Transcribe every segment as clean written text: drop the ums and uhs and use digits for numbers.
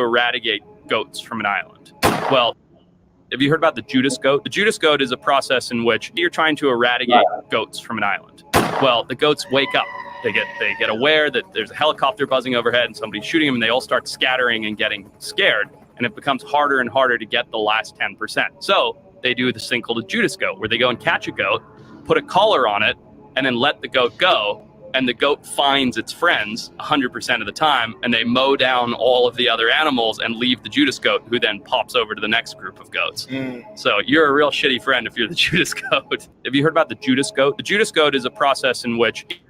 eradicate goats from an island. Well, have you heard about the Judas goat? The Judas goat is a process in which you're trying to eradicate goats from an island. Well, the goats wake up. They get aware that there's a helicopter buzzing overhead and somebody's shooting them, and they all start scattering and getting scared. And it becomes harder and harder to get the last 10%. So they do this thing called a Judas goat, where they go and catch a goat, put a collar on it, and then let the goat go. And the goat finds its friends 100% of the time, and they mow down all of the other animals and leave the Judas goat, who then pops over to the next group of goats. So you're a real shitty friend if you're the Judas goat. Have you heard about the Judas goat? The Judas goat is a process in which...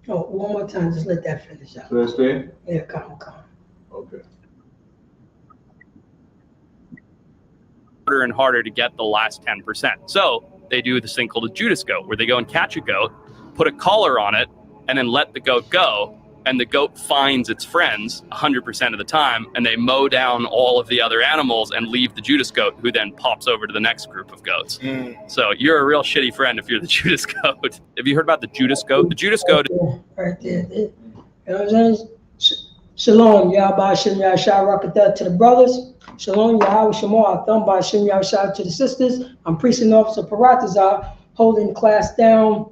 Oh, one more time, just let that finish out. Understand? Yeah, calm. Okay. Harder and harder to get the last 10%. So they do this thing called a Judas goat, where they go and catch a goat, put a collar on it, and then let the goat go. And the goat finds its friends 100% of the time, and they mow down all of the other animals and leave the Judas goat, who then pops over to the next group of goats. So you're a real shitty friend if you're the Judas goat. Have you heard about the Judas goat? The Judas goat... Right there. You know what I'm saying? Shalom, Yahweh Shem Yahshua Rakatah to the brothers. Shalom, Yahweh Shemar Atham Shem Yahshua to the sisters. I'm Precinct Officer Paratazar, holding the class down,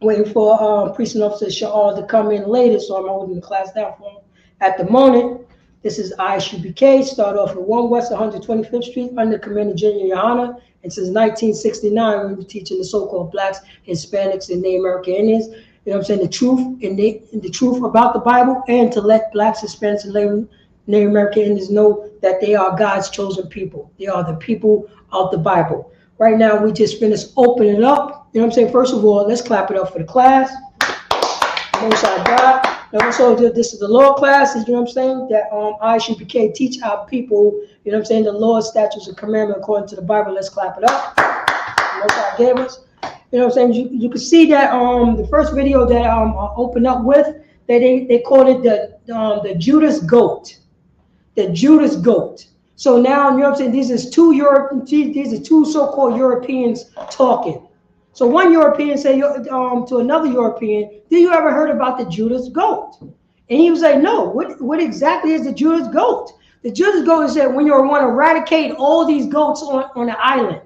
waiting for Precinct Officer Sha'ar to come in later, so I'm holding the class down for him at the moment. This is ISUPK, start off at 1 West 125th Street, under Commander General Yohana. And since 1969, we've been teaching the so-called Blacks, Hispanics, and Native American Indians, you know what I'm saying, the truth and the truth about the Bible, and to let Blacks, Hispanics, and Native American Indians know that they are God's chosen people. They are the people of the Bible. Right now, we just finished opening up. You know what I'm saying? First of all, let's clap it up for the class. Most High God. And also, this is the law class, you know what I'm saying, that ISUPK teach our people, you know what I'm saying, the laws, statutes, and commandments according to the Bible. Let's clap it up. Most High gave us. You know what I'm saying? You can see that the first video that I opened up with, that they called it the Judas goat. The Judas goat. So now, you know what I'm saying, these are two so-called Europeans talking. So one European say to another European, "Did you ever heard about the Judas goat?" And he was like, "No. What exactly is the Judas goat?" The Judas goat is that when you want to eradicate all these goats on an island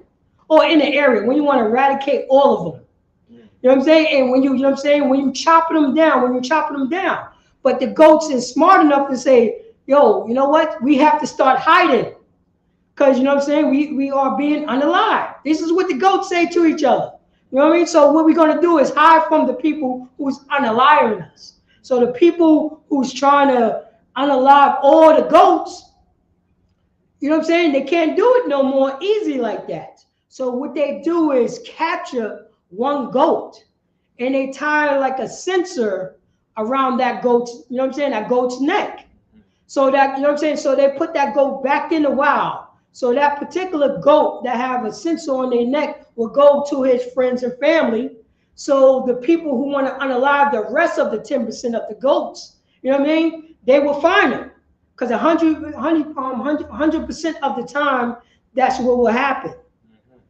or in the area, when you want to eradicate all of them. You know what I'm saying? And when you know what I'm saying, when you're chopping them down, but the goats is smart enough to say, "Yo, you know what? We have to start hiding, because you know what I'm saying, we are being unalive." This is what the goats say to each other. You know what I mean? So what we're going to do is hide from the people who's unaliving us. So the people who's trying to unalive all the goats, you know what I'm saying, they can't do it no more easy like that. So what they do is capture one goat, and they tie like a sensor around that goat's, you know what I'm saying, that goat's neck. So that, you know what I'm saying, so they put that goat back in the wild. So that particular goat that have a sensor on their neck will go to his friends and family. So the people who want to unalive the rest of the 10% of the goats, you know what I mean, they will find them. Because 100% of the time, that's what will happen.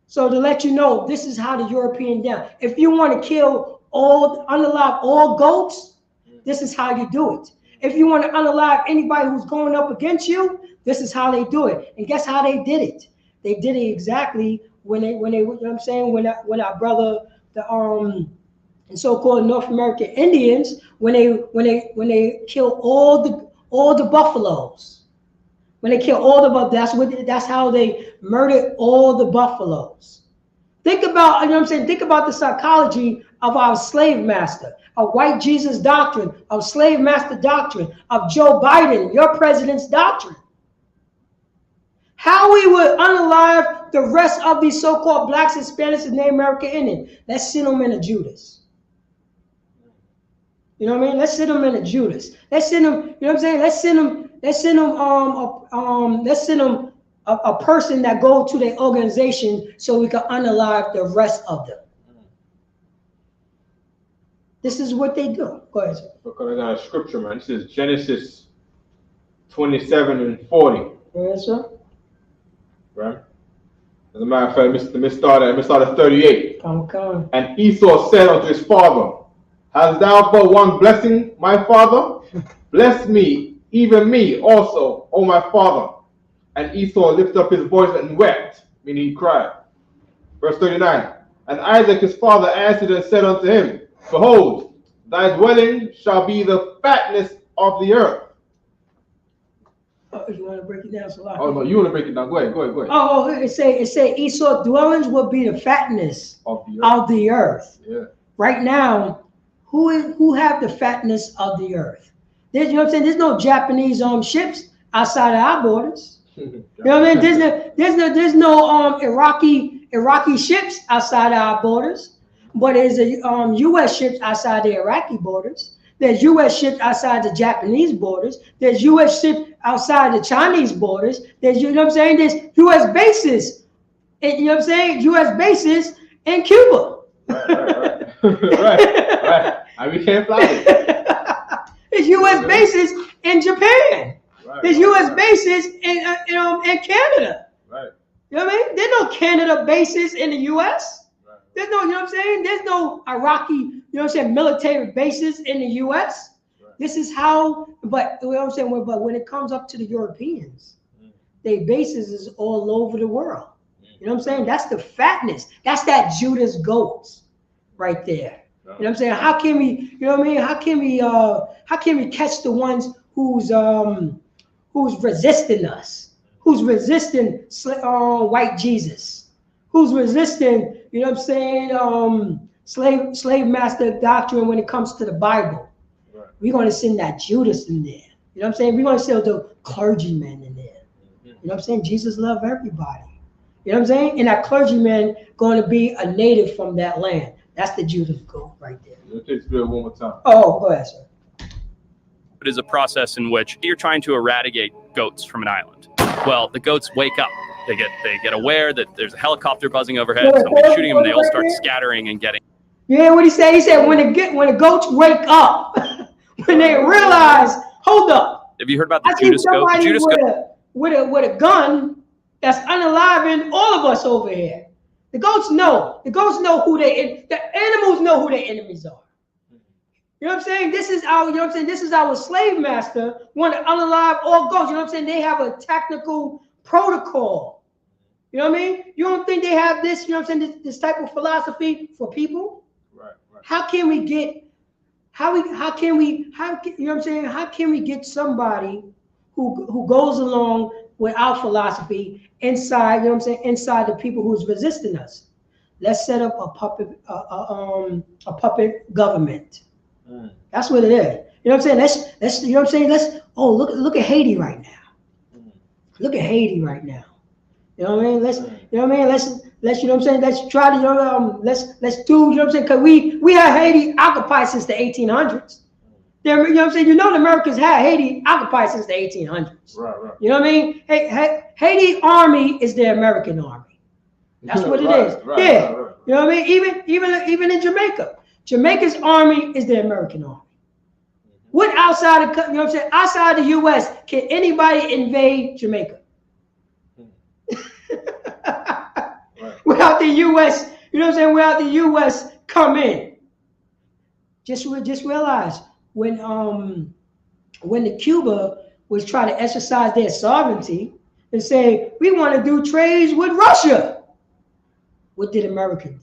So to let you know, this is how the European down. If you want to kill unalive all goats, this is how you do it. If you want to unalive anybody who's going up against you, this is how they do it. And guess how they did it? They did it exactly when they, you know what I'm saying, when our brother, the so-called North American Indians, when they kill all the buffaloes. When they kill all the buffaloes, that's how they murdered all the buffaloes. Think about, you know what I'm saying, think about the psychology of our slave master, of white Jesus doctrine, of slave master doctrine, of Joe Biden, your president's doctrine. How we would unalive the rest of these so-called Blacks, Hispanics, and Native American Indians. Let's send them in a Judas. You know what I mean? Let's send them in a Judas. Let's send them, you know what I'm saying? Let's send them a person that go to their organization so we can unalive the rest of them. This is what they do. Go ahead, sir. Because I got a scripture, man. This is Genesis 27 and 40. Go ahead, sir. Right? As a matter of fact, let me start at 38. Come. And Esau said unto his father, hast thou but one blessing, my father? Bless me, even me also, O my father. And Esau lifted up his voice and wept, meaning he cried. Verse 39. And Isaac his father answered and said unto him, behold, thy dwelling shall be the fatness of the earth. Oh, you want to break it down, Salah? Oh no, you want to break it down? Go ahead. Oh, it say Esau dwellings will be the fatness of the earth. Yeah. Right now, who have the fatness of the earth? There's, you know what I'm saying? There's no Japanese ships outside of our borders. You know what I mean? There's no Iraqi ships outside of our borders, but there's a U.S. ships outside the Iraqi borders. There's U.S. ships outside the Japanese borders. There's U.S. ships outside the Chinese borders. There's, you know what I'm saying? There's U.S. bases. You know what I'm saying? U.S. bases in Cuba. Right. And we can't fly it. There's U.S. bases in Japan. There's U.S. bases in Canada. Right. You know what I mean? There's no Canada bases in the U.S. There's no, you know what I'm saying? There's no Iraqi, you know what I'm saying, military bases in the U.S. Right. This is how, but you know what I'm saying? But when it comes up to the Europeans, their bases is all over the world. You know what I'm saying? That's the fatness. That's that Judas goats right there. You know what I'm saying? How can we, you know what I mean? How can we catch the ones who's resisting us? Who's resisting white Jesus? Who's resisting, you know what I'm saying, slave master doctrine when it comes to the Bible? Right. We're going to send that Judas in there. You know what I'm saying? We're going to send the clergyman in there. You know what I'm saying? Jesus loved everybody. You know what I'm saying? And that clergyman going to be a native from that land. That's the Judas goat right there. Let's take it one more time. Oh, go ahead, sir. It is a process in which you're trying to eradicate goats from an island. Well, the goats wake up. They get aware that there's a helicopter buzzing overhead, somebody's shooting them, and they all start scattering and getting. Yeah, what he said? He said when the goats wake up, when they realize, hold up. Have you heard about the Judas goat? The Judas goat with a gun that's unaliving all of us over here. The goats know. The goats know the animals know who their enemies are. You know what I'm saying? This is our, you know what I'm saying? This is our slave master want to unalive all goats. You know what I'm saying? They have a technical protocol. You know what I mean? You don't think they have this, you know what I'm saying, this type of philosophy for people? Right. How can we get, you know what I'm saying? How can we get somebody who goes along with our philosophy inside, you know what I'm saying, inside the people who's resisting us? Let's set up a puppet government. That's what it is. You know what I'm saying? Let's you know what I'm saying? Look at Haiti right now. Look at Haiti right now. You know what I mean? Let's you know what I mean? Let's you know what I'm saying? Let's try to, you know, let's do, you know what I'm saying? Because we had Haiti occupied since the 1800s. You know what I'm saying? You know the Americans had Haiti occupied since the 1800s. Right. You know what I mean? Haiti army is the American army. That's what it is. Right. You know what I mean? Even in Jamaica. Jamaica's army is the American army. What outside of, you know what I'm saying, outside the U.S. can anybody invade Jamaica? Without the U.S., you know what I'm saying, without the U.S. come in. Just realize when the Cuba was trying to exercise their sovereignty and say, we want to do trades with Russia, what did America do?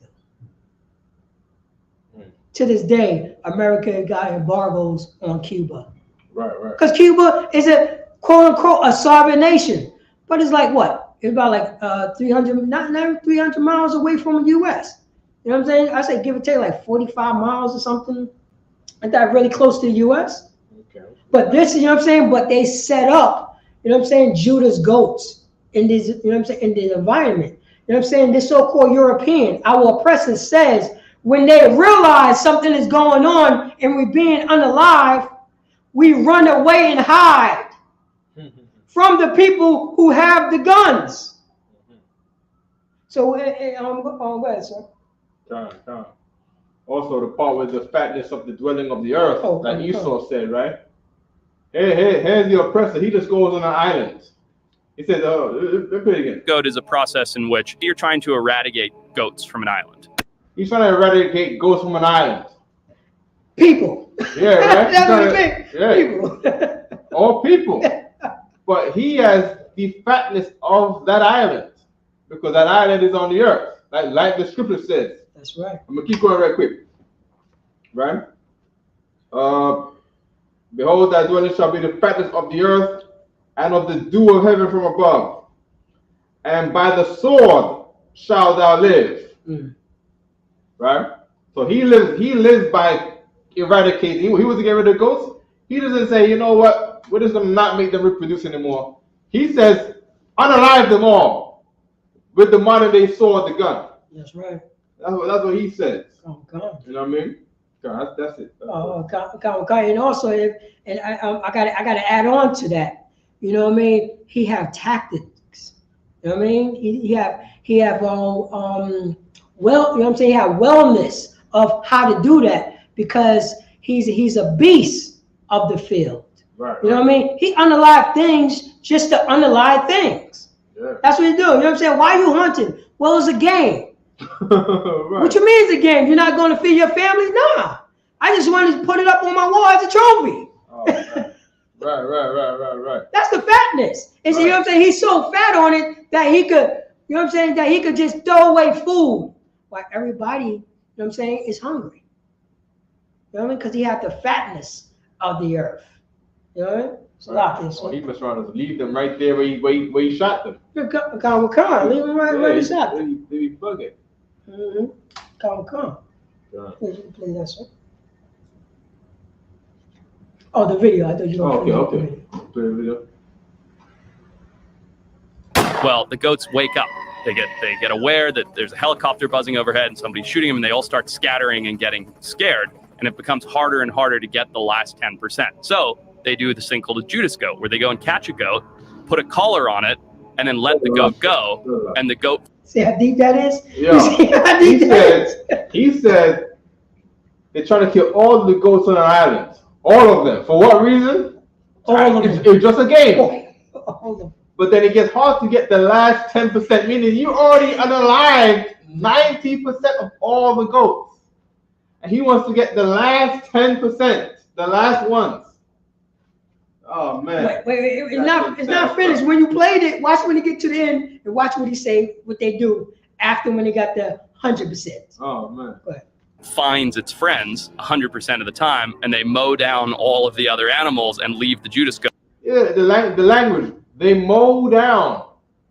To this day, America got embargoes on Cuba. Right. Because Cuba is a quote unquote a sovereign nation, but it's like what? It's about like 300, not 300 miles away from the U.S. You know what I'm saying? I say give or take like 45 miles or something. Ain't that really close to the U.S.? Okay. But this, you know what I'm saying? But they set up, you know what I'm saying, Judas goats in this, you know what I'm saying, in the environment. You know what I'm saying? This so-called European, our oppressor says, when they realize something is going on and we're being unalive, we run away and hide from the people who have the guns. So, go ahead, sir. Time. Also, the part with the fatness of the dwelling of the earth, Esau said, right? Here's the oppressor. He just goes on an island. He said, let's play it again. Goat is a process in which you're trying to eradicate goats from an island. He's trying to eradicate goats from an island. People. Yeah, right? That's what it means. Yeah. People. All people. But he has the fatness of that island. Because that island is on the earth. Like the scripture says. That's right. I'm going to keep going right quick. Right? Behold, thy dwelling shall be the fatness of the earth and of the dew of heaven from above. And by the sword shalt thou live. Right? So he lives by eradicating. He was to get rid of goats. He doesn't say, you know what, we're just going to not make them reproduce anymore. He says, unalive them all with the modern day sword, the gun. That's right. That's what he says. Oh, God. You know what I mean? God, that's it. And also, I gotta add on to that. You know what I mean? He have tactics. You know what I mean? He have you know what I'm saying? He have wellness of how to do that because he's a beast of the field. Right. You know what I mean? He unalive things just to unalive things. Yeah. That's what he do. You know what I'm saying? Why are you hunting? Well, it's a game. Right. What you mean it's a game? You're not going to feed your family? Nah. I just wanted to put it up on my wall as a trophy. Oh, right. That's the fatness. And so, you know what I'm saying? He's so fat on it that he could, you know what I'm saying, that he could just throw away food while everybody, you know what I'm saying, is hungry. You know what I mean? Because he had the fatness of the earth. You know what I mean? It's a lot of this. Oh, he must rather leave them right there where he shot them. Come. Leave them right where he shot them. They be bugging. Come. Please play that song. Oh, the video. I thought you were going to play the video. Well, the goats wake up. They get aware that there's a helicopter buzzing overhead and somebody's shooting them, and they all start scattering and getting scared. And it becomes harder and harder to get the last 10%. So they do this thing called a Judas goat, where they go and catch a goat, put a collar on it, and then let the goat go. And the goat. See how deep that is? Yeah. He said they're trying to kill all the goats on an island. All of them. For what reason? All of them. It's just a game. All of them. But then it gets hard to get the last 10%, meaning you already unalived 90% of all the goats. And he wants to get the last 10%, the last ones. Oh, man. Wait. It's not finished. When you played it, watch when you get to the end and watch what he say, what they do after when he got the 100%. Oh, man. Go ahead. Finds its friends 100% of the time, and they mow down all of the other animals and leave the Judas goat. Yeah, the language. They mow down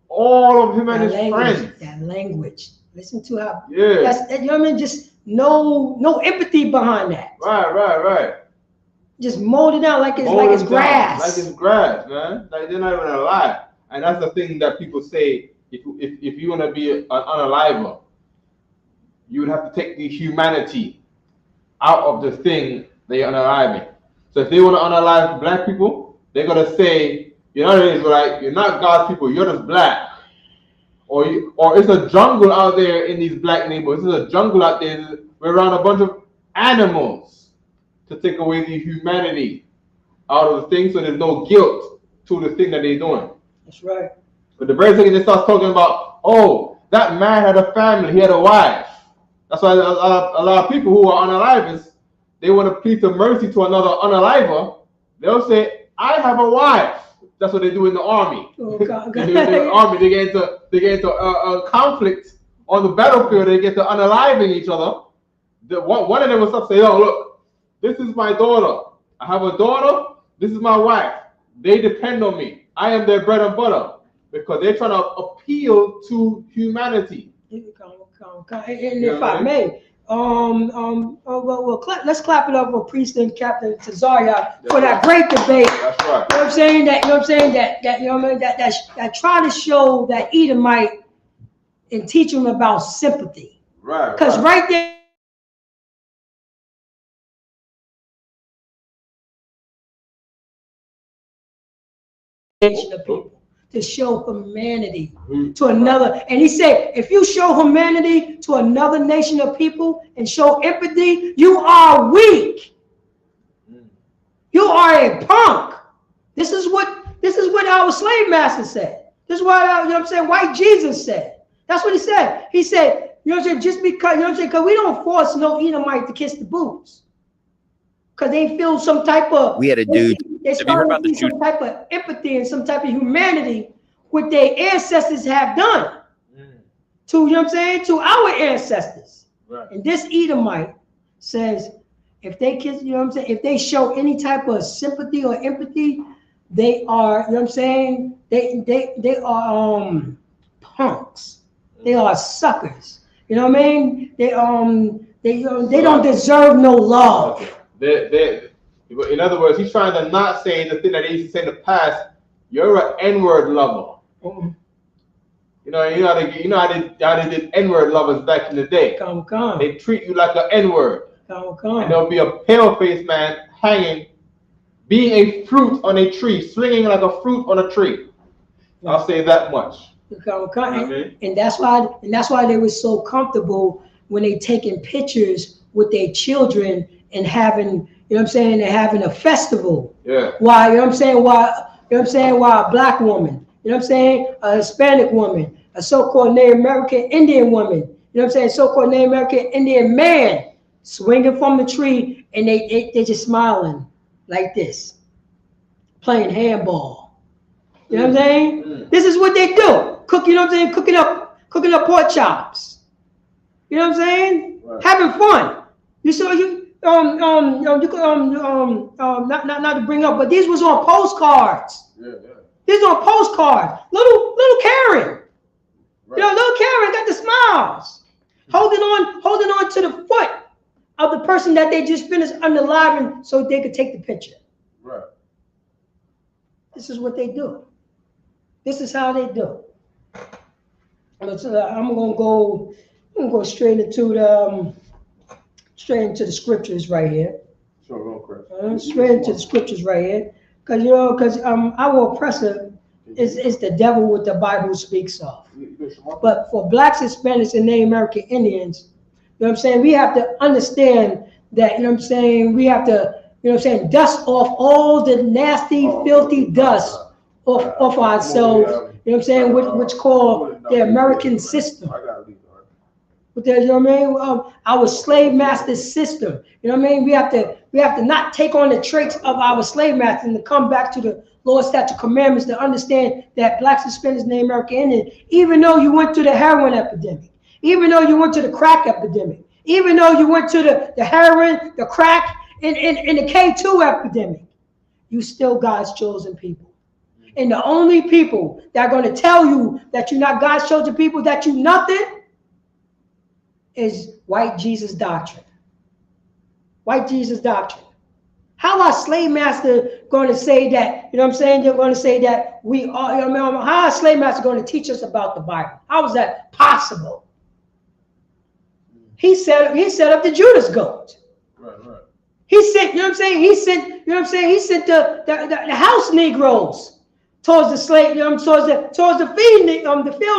all of him and his friends. That language. Listen to how. Yeah. You know what I mean? Just no empathy behind that. Right. Just mowed it down like it's grass. Like it's grass, man. Like they're not even alive. And that's the thing that people say. If you want to be an unaliver, you would have to take the humanity out of the thing that you're unaliving. So if they want to unalive black people, they're gonna say, you're not Israelite, you're not God's people, you're just black. Or it's a jungle out there in these black neighborhoods. It's a jungle out there. We're around a bunch of animals to take away the humanity out of the thing, so there's no guilt to the thing that they're doing. That's right. But the very second they start talking about, oh, that man had a family, he had a wife. That's why a lot of people who are unalivers, they want to plead to mercy to another unaliver. They'll say, I have a wife. That's what they do in the army. Oh, God. They get into a conflict on the battlefield. They get to unaliving each other. One of them will stop saying, oh, look, this is my daughter. I have a daughter. This is my wife. They depend on me. I am their bread and butter, because they're trying to appeal to humanity. And if I may, let's clap it up for Priest and Captain Tazaria for that great debate. That's right. You know what I'm saying? That try to show that Edomite and teach them about sympathy. Right. Because right there. Nation of people. To show humanity to another. And he said, if you show humanity to another nation of people and show empathy, you are weak. You are a punk. This is what our slave master said. This is what, you know what I'm saying, white Jesus said. That's what he said. He said, you know what I'm saying, just because, you know what I'm saying, because we don't force no Edomite to kiss the boots. Because they feel some type of, We had a dude. they start to see some type of empathy and some type of humanity what their ancestors have done to, you know what I'm saying, to our ancestors. Right. And this Edomite says, if they kiss, you know what I'm saying, if they show any type of sympathy or empathy, they are, you know what I'm saying, they are punks. They are suckers. You know what I mean? They don't deserve no love. In other words, he's trying to not say the thing that he used to say in the past. You're an N-word lover. You know how they did N-word lovers back in the day. They treat you like an N-word. And there'll be a pale-faced man hanging, being a fruit on a tree, swinging like a fruit on a tree. I'll say that much. And that's why they were so comfortable when they taking pictures with their children and having, you know what I'm saying, and having a festival. Yeah. Why, you know what I'm saying, why a black woman, you know what I'm saying, a Hispanic woman, a so-called Native American Indian woman, you know what I'm saying, so-called Native American Indian man swinging from the tree, and they just smiling like this, playing handball. You know what I'm saying? This is what they do. Cook, you know what I'm saying? Cooking up pork chops. You know what I'm saying? Right. Having fun. You saw not to bring up, but these was on postcards. Yeah. These on postcards. Little Karen. Right. You know, little Karen got the smiles, holding on to the foot of the person that they just finished unaliving so they could take the picture. Right. This is what they do. This is how they do. I'm gonna go straight into the scriptures right here. Sure, Chris. Straight into the scriptures right here, because our oppressor is the devil what the Bible speaks of. But for blacks, Hispanics, and Native American Indians, you know what I'm saying, we have to understand that, you know what I'm saying, we have to, you know what I'm saying, dust off all the nasty, filthy dust off ourselves, you know what I'm saying, which called the American system. With the, you know what I mean, our slave master system. You know what I mean? We have to not take on the traits of our slave master and to come back to the Lord's statute commandments to understand that blacks, Hispanics, Native American Indians, even though you went to the heroin epidemic, even though you went to the crack epidemic, even though you went to the heroin, the crack, and the K2 epidemic, you still God's chosen people. And the only people that are going to tell you that you're not God's chosen people, that you nothing, is white Jesus doctrine. White Jesus doctrine. How are slave master going to say that, you know what I'm saying, they're going to say that we are, you know what I mean? How are slave master going to teach us about the Bible? How is that possible? He set up the Judas goat. Right. He sent, you know what I'm saying? He sent the house Negroes towards the slave, you know, towards the field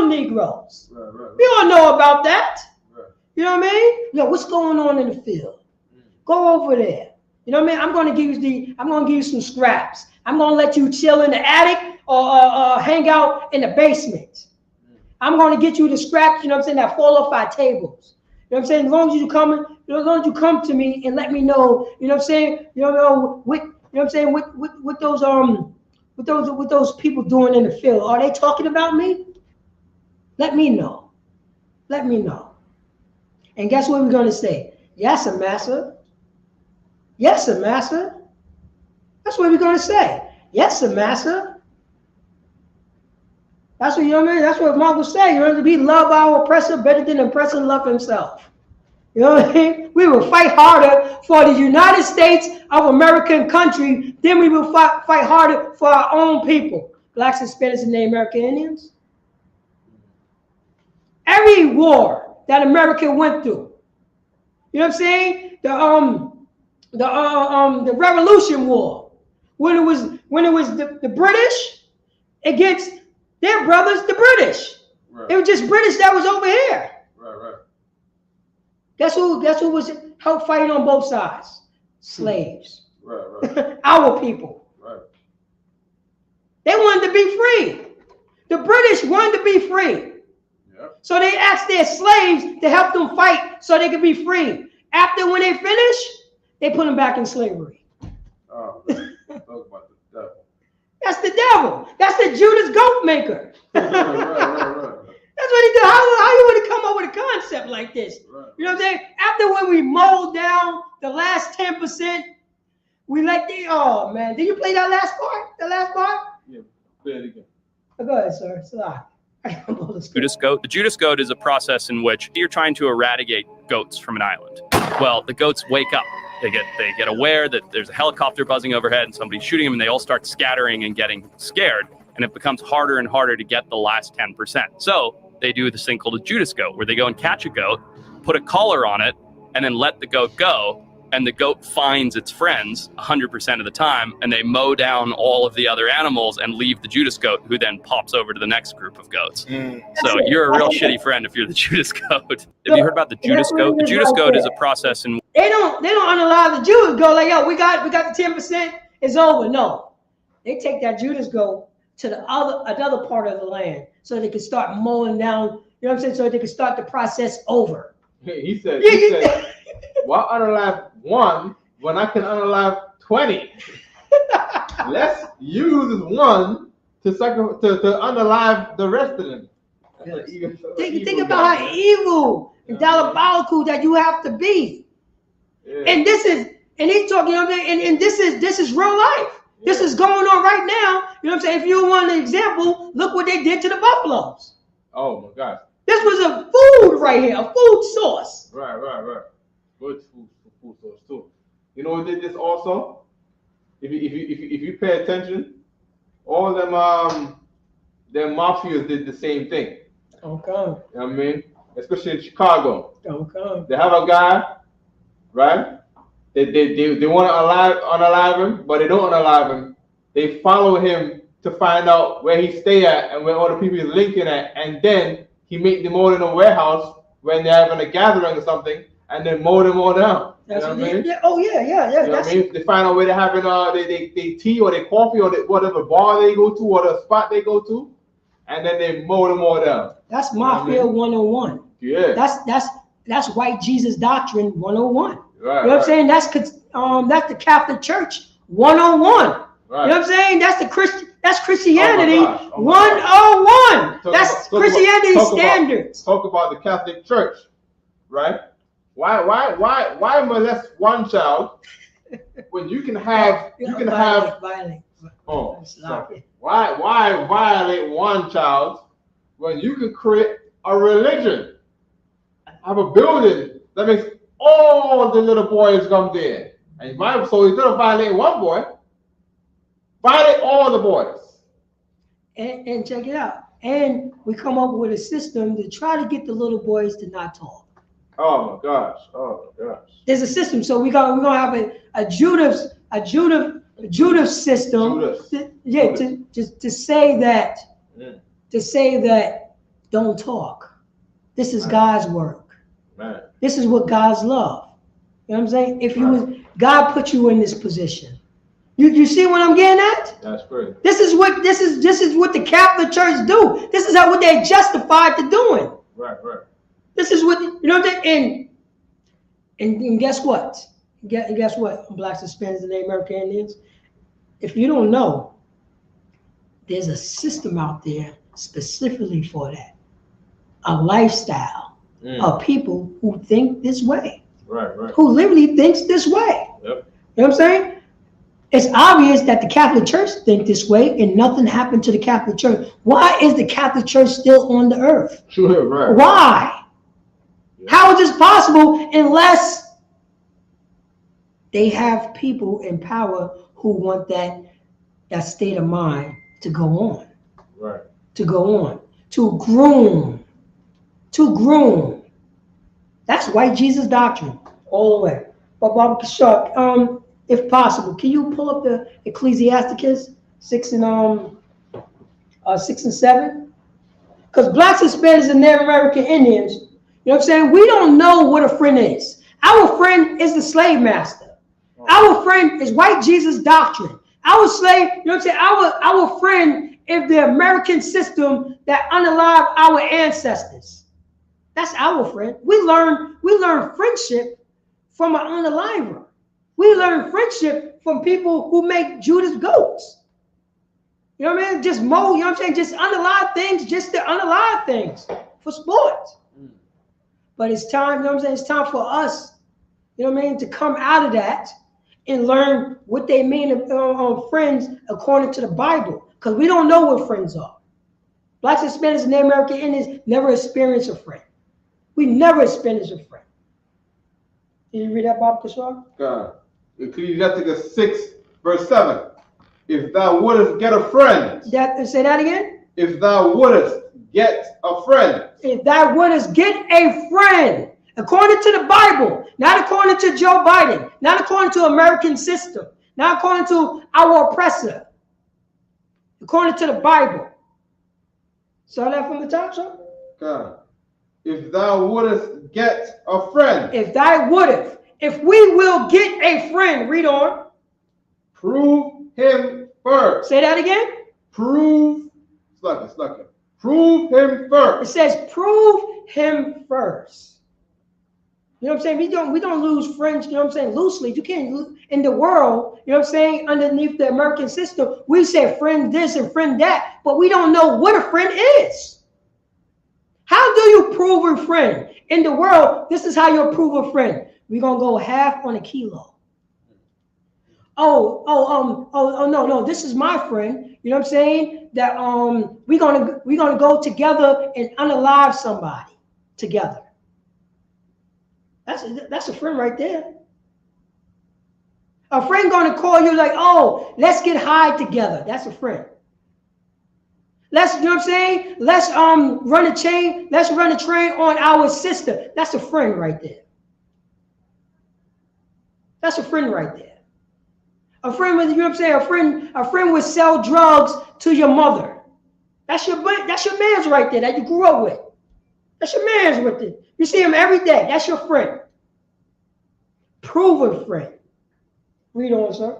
Negroes. Right. We all know about that. Right. You know what I mean? Yo, what's going on in the field? Go over there. You know what I mean? I'm going to give you some scraps. I'm going to let you chill in the attic or hang out in the basement. I'm going to get you the scraps, you know what I'm saying, that fall off our tables. You know what I'm saying? As long as you come to me and let me know, you know what I'm saying, what those people doing in the field. Are they talking about me? Let me know. Let me know. And guess what we're going to say? Yes, sir, master. Yes, sir, master. That's what we're going to say. Yes, sir, master. That's what, you know what I mean? That's what Mark say. You know, we love our oppressor better than the oppressor love himself. You know what I mean? We will fight harder for the United States of American country than we will fight harder for our own people. Blacks, Hispanics, and Native American Indians. Every war that America went through, you know what I'm saying? The Revolution War, when it was the British against their brothers, the British. Right. It was just British that was over here. Right. Guess who was help fighting on both sides? Slaves. Right. Our people. Right. They wanted to be free. The British wanted to be free. Yep. So they asked their slaves to help them fight so they could be free. After when they finished, they put them back in slavery. Oh, man. Talk about the devil. That's the devil. That's the Judas goat maker. Right. That's what he did. How you would come up with a concept like this? Right. You know what I'm saying? After when we mowed down the last 10%, we let the, oh man, did you play that last part? The last part? Yeah, play it again. Oh, go ahead, sir. It's live. Judas goat. The Judas goat is a process in which you're trying to eradicate goats from an island. Well, the goats wake up. They get aware that there's a helicopter buzzing overhead and somebody's shooting them, and they all start scattering and getting scared. And it becomes harder and harder to get the last 10%. So they do this thing called a Judas goat, where they go and catch a goat, put a collar on it, and then let the goat go. And the goat finds its friends 100% of the time, and they mow down all of the other animals and leave the Judas goat, who then pops over to the next group of goats. So you're a real shitty friend if you're the Judas goat. Have you heard about the Judas goat? The Judas goat is a process in they don't unalive the Judas goat like, yo, we got the 10%, it's over. No. They take that Judas goat to another part of the land so they can start mowing down, you know what I'm saying, so they can start the process over. He said, why unalive one when I can unalive 20? Let's use one to unalive the rest of them. Yes. Think about how evil and diabolical that you have to be. Yeah. And he's talking, you know what I'm saying, and this is real life. Yeah. This is going on right now. You know what I'm saying? If you want an example, look what they did to the buffaloes. Oh my God. This was a food right here, a food source. Right. Good food source too. You know what did this also? If you pay attention, all them mafias did the same thing. Okay. You know what I mean? Especially in Chicago. Okay. They have a guy, right? They want to unalive him, but they don't unalive him. They follow him to find out where he stay at and where all the people he's linking at, and then he make them all in a warehouse when they're having a gathering or something, and then mow them all down. That's you know what I mean? Yeah. Oh yeah. You know what I mean? They find out where they're having they tea or they coffee or whatever bar they go to or the spot they go to, and then they mow them all down. That's Mafia 101. Yeah. That's white Jesus doctrine 101. Right, you know what I'm saying? That's the Catholic Church 101. Right. You know what I'm saying? That's Christianity 101. That's Christianity standards. Talk about the Catholic Church, right? Why molest one child when you can have violate. Oh, sorry. Why violate one child when you can create a religion? Have a building that makes all the little boys come there. And so instead of violating one boy, violate all the boys. And check it out. And we come up with a system to try to get the little boys to not talk. Oh my gosh. There's a system. So we're gonna have a Judas system. To say that don't talk. This is God's work. Man. This is what God's love. You know what I'm saying? If God put you in this position. You see what I'm getting at? That's great. This is what the Catholic Church do. This is what they're justified to doing. Right. This is what you know what I'm saying? And guess what? Guess what? Blacks, Hispanics, and Native American Indians. If you don't know, there's a system out there specifically for that. A lifestyle of people who think this way. Right. Who literally thinks this way. Yep. You know what I'm saying? It's obvious that the Catholic Church think this way and nothing happened to the Catholic Church. Why is the Catholic Church still on the earth? Sure, right. Why? Yeah. How is this possible unless they have people in power who want that state of mind to go on? Right. To go on. To groom. That's white Jesus doctrine all the way. But Bob Shark, if possible, can you pull up the Ecclesiasticus 6 and 7? Because Blacks, Hispanics, and Native American Indians, you know what I'm saying? We don't know what a friend is. Our friend is the slave master. Our friend is white Jesus doctrine. Our slave, you know what I'm saying? Our friend if the American system that unalived our ancestors. That's our friend. We learn friendship from an unaliver. We learn friendship from people who make Judas goats. You know what I mean? Just mold, you know what I'm saying? Just unalive things, just to unalive things for sports. But it's time, you know what I'm saying? It's time for us, you know what I mean, to come out of that and learn what they mean friends according to the Bible. Because we don't know what friends are. Blacks, Hispanics, and Native American Indians never experienced a friend. We never experienced a friend. Did you read that, Bob Kishore? God. Ecclesiasticus 6, verse 7. If thou wouldest get a friend. Say that again? If thou wouldest get a friend. If thou wouldest get a friend, according to the Bible, not according to Joe Biden, not according to American system, not according to our oppressor, according to the Bible. Saw that from the top, sir? God. If thou wouldest get a friend. If thou wouldest. If we will get a friend, read on. Prove him first. Say that again. Prove. Slug. Prove him first. It says prove him first. You know what I'm saying? We don't lose friends, you know what I'm saying, loosely. You can't, in the world, you know what I'm saying, underneath the American system, we say friend this and friend that, but we don't know what a friend is. How do you prove a friend? In the world, this is how you prove a friend. We're going to go half on a kilo. No, this is my friend. You know what I'm saying? That we're gonna go together and unalive somebody together. That's a friend right there. A friend gonna call you like, oh, let's get high together. That's a friend. Let's, you know what I'm saying? Let's run a chain. Let's run a train on our sister. That's a friend right there. That's a friend right there. A friend with, you know what I'm saying? A friend would sell drugs to your mother. That's your man's right there that you grew up with. That's your man's with it. You see him every day. That's your friend. Prove a friend. Read on, sir.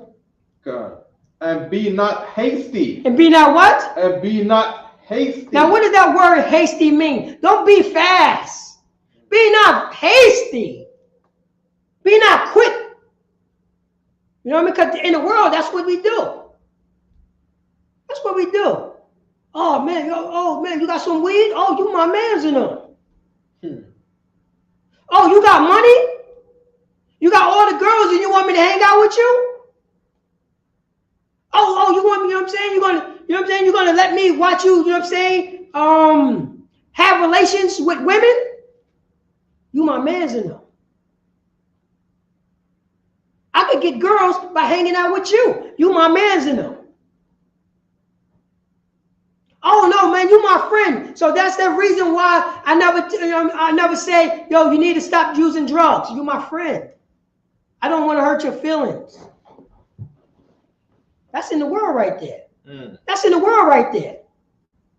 God. And be not hasty. And be not what? And be not hasty. Now, what does that word hasty mean? Don't be fast. Be not hasty. Be not quick. You know what I mean? Because in the world, that's what we do. That's what we do. Oh man, you got some weed? Oh, you my man's in them. Oh, you got money? You got all the girls and you want me to hang out with you? Oh, you want me, you know what I'm saying? You're gonna let me watch you, you know what I'm saying? Have relations with women? You my man's in them. I could get girls by hanging out with you. You my man's in them. Oh no, man, you my friend. So that's the reason why I never say, yo, you need to stop using drugs. You my friend. I don't want to hurt your feelings. That's in the world right there. That's in the world right there.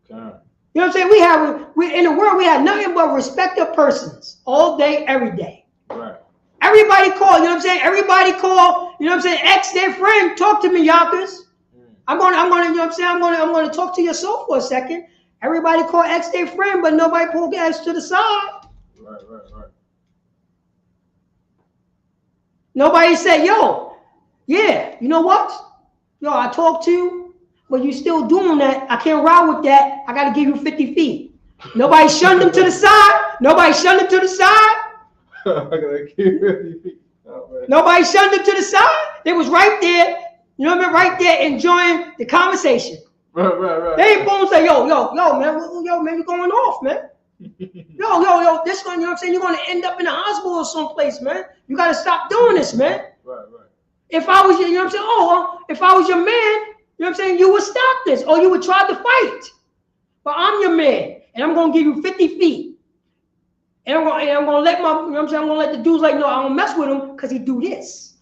God. You know what I'm saying? We in the world we have nothing but respect of persons all day, every day. Right. Everybody call, you know what I'm saying? Everybody call, you know what I'm saying? Ex their friend, talk to me, Yonkers. I'm gonna, you know what I'm saying? I'm gonna talk to your soul for a second. Everybody call ex their friend, but nobody pull gas to the side. Right. Nobody say, yo, yeah, you know what? Yo, I talked to you, but you still doing that. I can't ride with that. I gotta give you 50 feet. Nobody shunned them to the side. Nobody shunned them to the side. Nobody shunned them to the side. They was right there, you know what I mean, right there enjoying the conversation. Right. They ain't supposed to say, yo, man, you're going off, man. Yo, this one, you know what I'm saying? You're going to end up in a hospital or someplace, man. You got to stop doing this, man. Right. If I was, you know what I'm saying? If I was your man, you know what I'm saying? You would stop this or you would try to fight. But I'm your man and I'm going to give you 50 feet. And I'm gonna let my, you know what I'm saying? I'm gonna let the dudes like, no, I don't mess with him because he do this.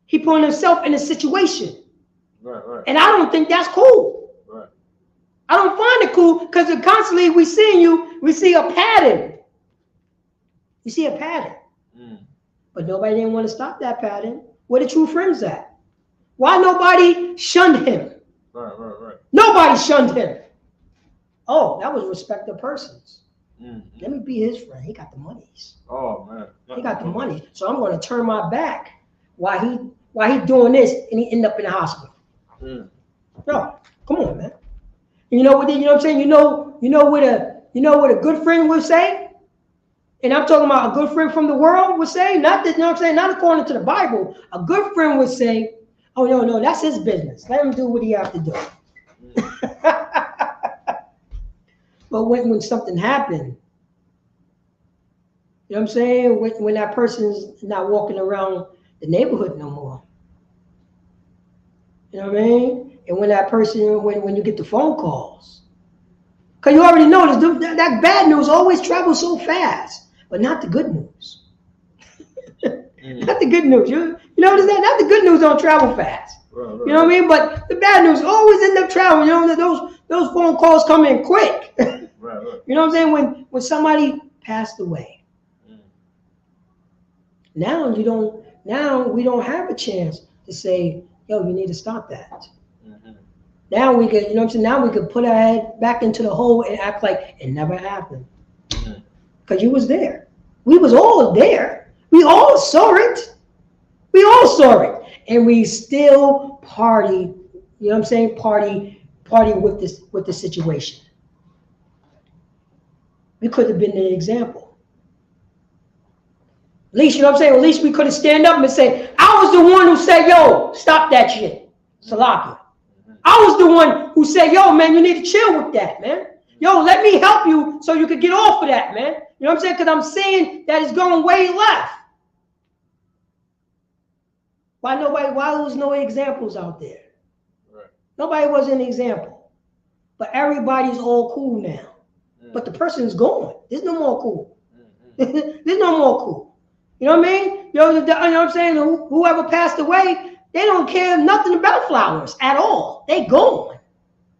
He putting himself in a situation. Right. And I don't think that's cool. Right. I don't find it cool because constantly we see a pattern. You see a pattern. But nobody didn't want to stop that pattern. Where the true friends at? Why nobody shunned him? Right. Nobody shunned him. Oh, that was respect of persons. Mm-hmm. Let me be his friend. He got the monies. Oh man. He got the money. So I'm going to turn my back while he doing this and he end up in the hospital. Mm. No, come on, man. You know what I'm saying? You know what a good friend would say? And I'm talking about a good friend from the world would say, not that, you know what I'm saying, not according to the Bible. A good friend would say, oh no, that's his business. Let him do what he have to do. But when something happened, you know what I'm saying? When that person's not walking around the neighborhood no more. You know what I mean? And when that person, when you get the phone calls, because you already know that bad news always travels so fast, but not the good news. Not the good news. You notice that? Not the good news don't travel fast. Right. You know what I mean? But the bad news always end up traveling. You know, those phone calls come in quick. Right. You know what I'm saying? When somebody passed away. Now we don't have a chance to say, yo, you need to stop that. Mm-hmm. Now we could, you know what I'm saying? Now we could put our head back into the hole and act like it never happened. Because you was there. We was all there. We all saw it. And we still party, you know what I'm saying? Party with the situation. We could have been the example. At least, you know what I'm saying? At least we could have stand up and say, I was the one who said, yo, stop that shit. Salaki. I was the one who said, yo, man, you need to chill with that, man. Yo, let me help you so you could get off of that, man. You know what I'm saying? Because I'm saying that it's going way left. Why there was no examples out there? Right. Nobody was an example. But everybody's all cool now. But the person's gone. There's no more cool. There's no more cool. You know what I mean? You know what I'm saying? Whoever passed away, they don't care nothing about flowers at all. They gone.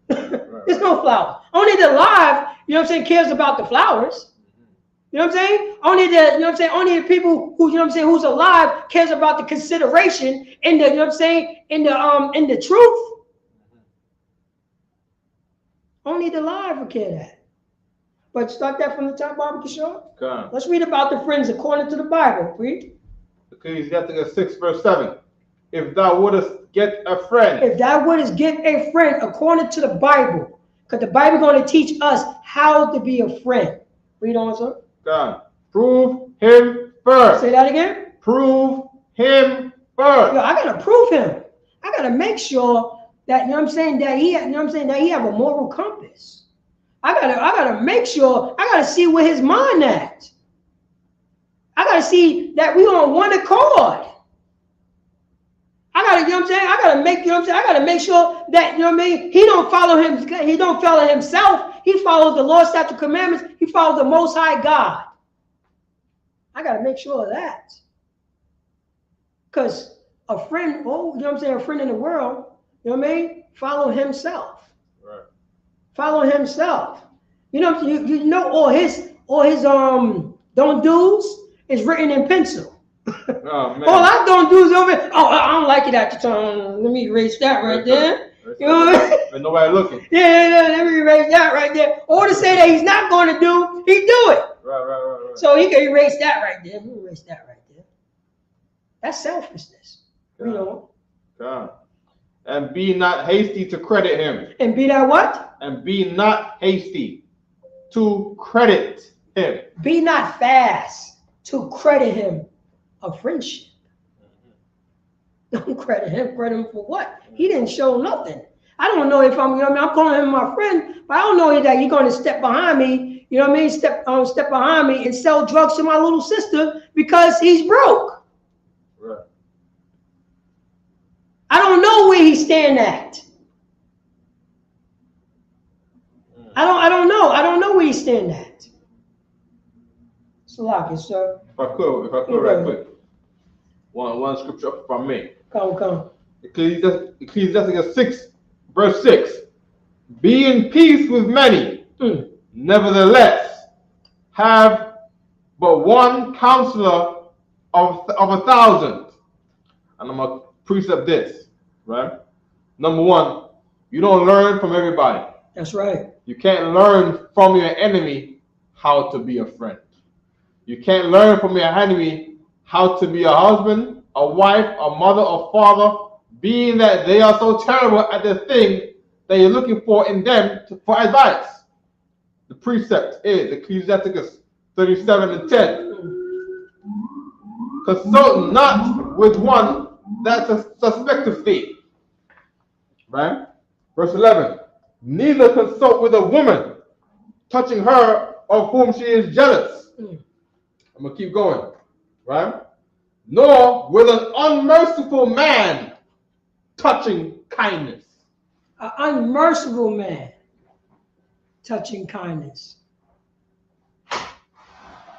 There's no flowers. Only the live, you know what I'm saying, cares about the flowers. You know what I'm saying? Only the people who, you know what I'm saying, who's alive cares about the consideration in the, you know what I'm saying, in the truth. Only the live will care that. But start that from the top, Barbara Kishore. Okay. Let's read about the friends according to the Bible. Read. Ecclesiastes 6 verse 7. If thou wouldest get a friend. If thou wouldest get a friend according to the Bible, because the Bible is going to teach us how to be a friend. Read on, sir. God. Prove him first. Say that again. Prove him first. Yo, I gotta prove him. I gotta make sure that, you know what I'm saying, that he, you know what I'm saying, that he have a moral compass. I gotta make sure, I gotta see where his mind at. I gotta see that we on one accord. I gotta, you know what I'm saying, I gotta make, you know what I'm saying, I gotta make sure that, you know what I mean, he don't follow himself, he follows the Lord, statute, commandments, he follows the Most High God. I gotta make sure of that. Because a friend, oh, you know what I'm saying, a friend in the world, you know what I mean, follow himself. Right. Follow himself. You know, you know all his don't do's is written in pencil. Oh, man. All I don't do is over. Oh, I don't like it at the time. Let me erase that right there. You know what I mean? But nobody looking. Yeah, let me erase that right there. Or to say that he's not going to do, he do it. Right. So he can erase that right there. Let me erase that right there. That's selfishness. You know. God. And be not hasty to credit him. And be that what? And be not hasty to credit him. Be not fast to credit him a friendship. Don't credit him. Credit him for what? He didn't show nothing. I don't know if I'm, you know what I mean, I'm calling him my friend, but I don't know that he's going to step behind me, you know what I mean, step behind me and sell drugs to my little sister because he's broke. Right. I don't know where he stand at. I don't know. I don't know where he stand at. Salaki, sir. If I could right quick. One scripture from me. Come. Ecclesiastes 6, verse 6. Be in peace with many, nevertheless, have but one counselor of 1,000. And I'm going to precept this, right? Number one, You don't learn from everybody. That's right. You can't learn from your enemy how to be a friend. You can't learn from your enemy how to be a husband, a wife, a mother, a father, being that they are so terrible at the thing that you're looking for in them for advice. The precept is Ecclesiasticus 37:10. Consult not with one that's a suspected thief. Right? Verse 11. Neither consult with a woman touching her of whom she is jealous. I'm going to keep going. Right? Nor with an unmerciful man touching kindness. An unmerciful man touching kindness.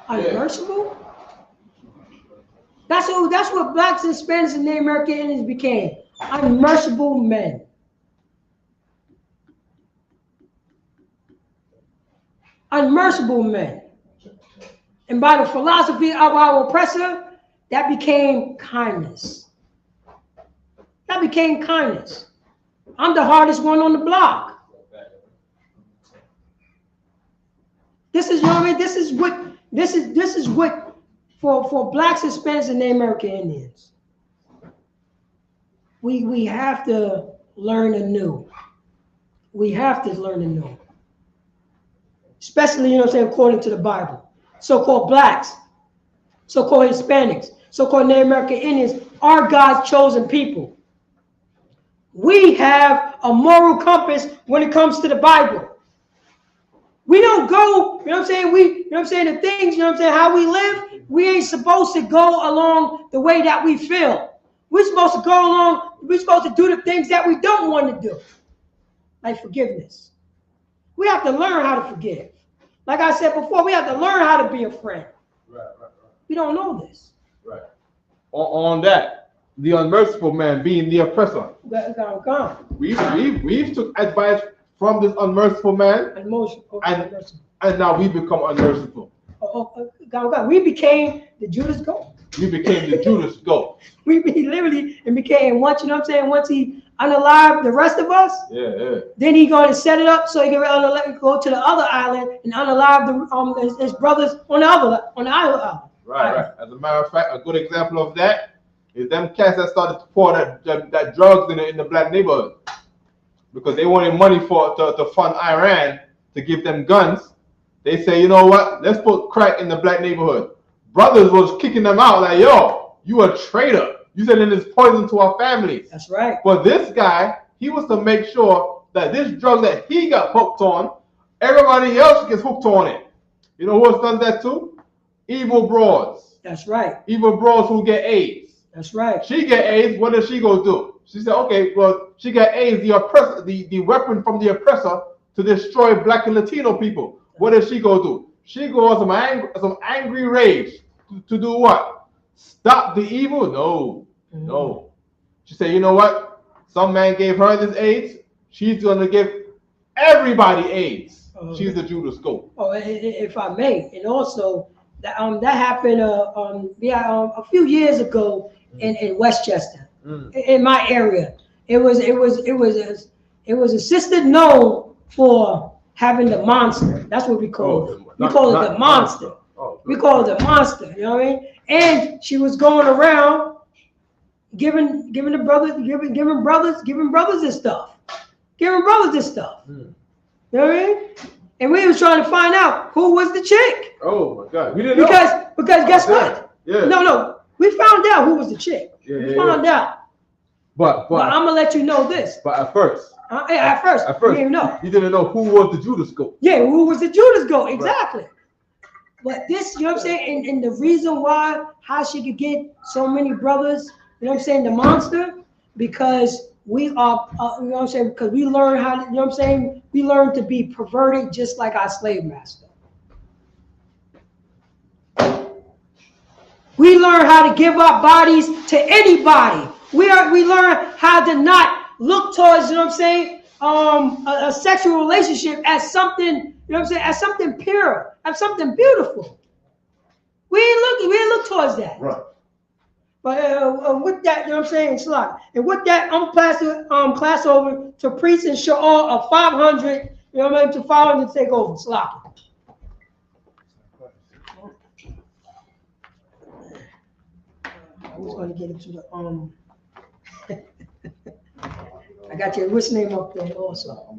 Unmerciful? That's what blacks and Hispanics and Native American Indians became. Unmerciful men. Unmerciful men. And by the philosophy of our oppressor, that became kindness. That became kindness. I'm the hardest one on the block. This is, you know what I mean? This is what for blacks, Hispanics, and Native American Indians. We have to learn anew. We have to learn anew. Especially, you know what I'm saying, according to the Bible. So-called blacks, so-called Hispanics, so-called Native American Indians are God's chosen people. We have a moral compass when it comes to the Bible. We don't go, you know what I'm saying, the things, you know what I'm saying, how we live, we ain't supposed to go along the way that we feel. We're supposed to go along, we're supposed to do the things that we don't want to do. Like forgiveness. We have to learn how to forgive. Like I said before, we have to learn how to be a friend. Right. We don't know this. Right. On that, the unmerciful man being the oppressor. We've took advice from this unmerciful man, and now we become unmerciful. We became the Judas goat. We became the Judas goat. We literally became, once, you know what I'm saying, once he unalived the rest of us, then he going to set it up so he can go to the other island and unalive his brothers on the island. Right. As a matter of fact, a good example of that is them cats that started to pour that drugs in the black neighborhood because they wanted money to fund Iran to give them guns. They say, you know what? Let's put crack in the black neighborhood. Brothers was kicking them out like, yo, you a traitor. You sending this poison to our families. That's right. But this guy, he was to make sure that this drug that he got hooked on, everybody else gets hooked on it. You know who has done that too? Evil broads. That's right. Evil broads who get AIDS. That's right. She get AIDS. What does she go do? She said, okay, well, she got AIDS, the oppressor, the weapon from the oppressor to destroy black and Latino people. What does she go do? She goes some angry rage to do what? Stop the evil? No. She said, you know what? Some man gave her this AIDS. She's going to give everybody AIDS. She's the Judas goat. Oh, if I may, and also that happened a few years ago in Westchester, in my area. It was a sister known for having the monster. That's what we call it. We call it the monster. We call it the monster. You know what I mean? And she was going around giving brothers this stuff. You know what I mean? And we was trying to find out who was the chick. Oh my God, we didn't know. Because guess what? Yeah. No, we found out who was the chick. We found out. But I'm gonna let you know this. But at first, we didn't know. You didn't know who was the Judas goat. Yeah, who was the Judas goat? Exactly. Right. But this, you know what I'm saying, and the reason why, how she could get so many brothers, you know what I'm saying, the monster, because we are, you know what I'm saying, because we learn how to, you know what I'm saying, we learn to be perverted just like our slave master. We learn how to give our bodies to anybody. We learn how to not look towards, you know what I'm saying, a sexual relationship as something, you know what I'm saying, as something pure, as something beautiful. We ain't look towards that. Right. But with that, you know what I'm saying, Slack. And with that, I'm class over to Priest and Shaw of 500, you know what I mean, to 500 take over, Slack. I was going to get into the, I got your what's name up there also.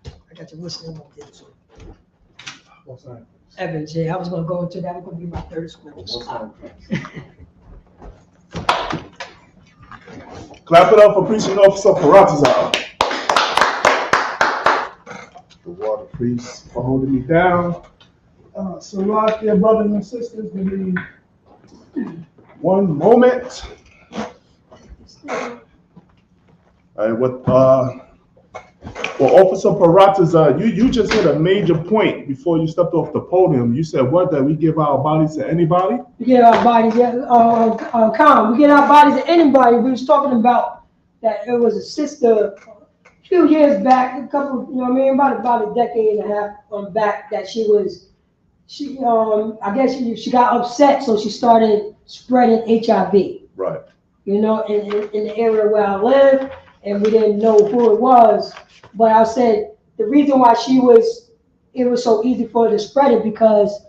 I got your what's name up there too. What's that? Evans, yeah, I was going to go into that. It's going to be my third script. Clap it up for Preaching Officer Paratazar. The water priest for holding me down. So, like, dear brothers and sisters, give me one moment. All right, well, Officer Paratazar, you just hit a major point before you stepped off the podium. You said what? That we give our bodies to anybody? We get our bodies, we get our bodies to anybody. We was talking about that it was a sister a few years back, a couple, you know what I mean, about a decade and a half back, that I guess she got upset, so she started spreading HIV. Right. You know, in the area where I live, and we didn't know who it was. But I said the reason why it was so easy for her to spread it because,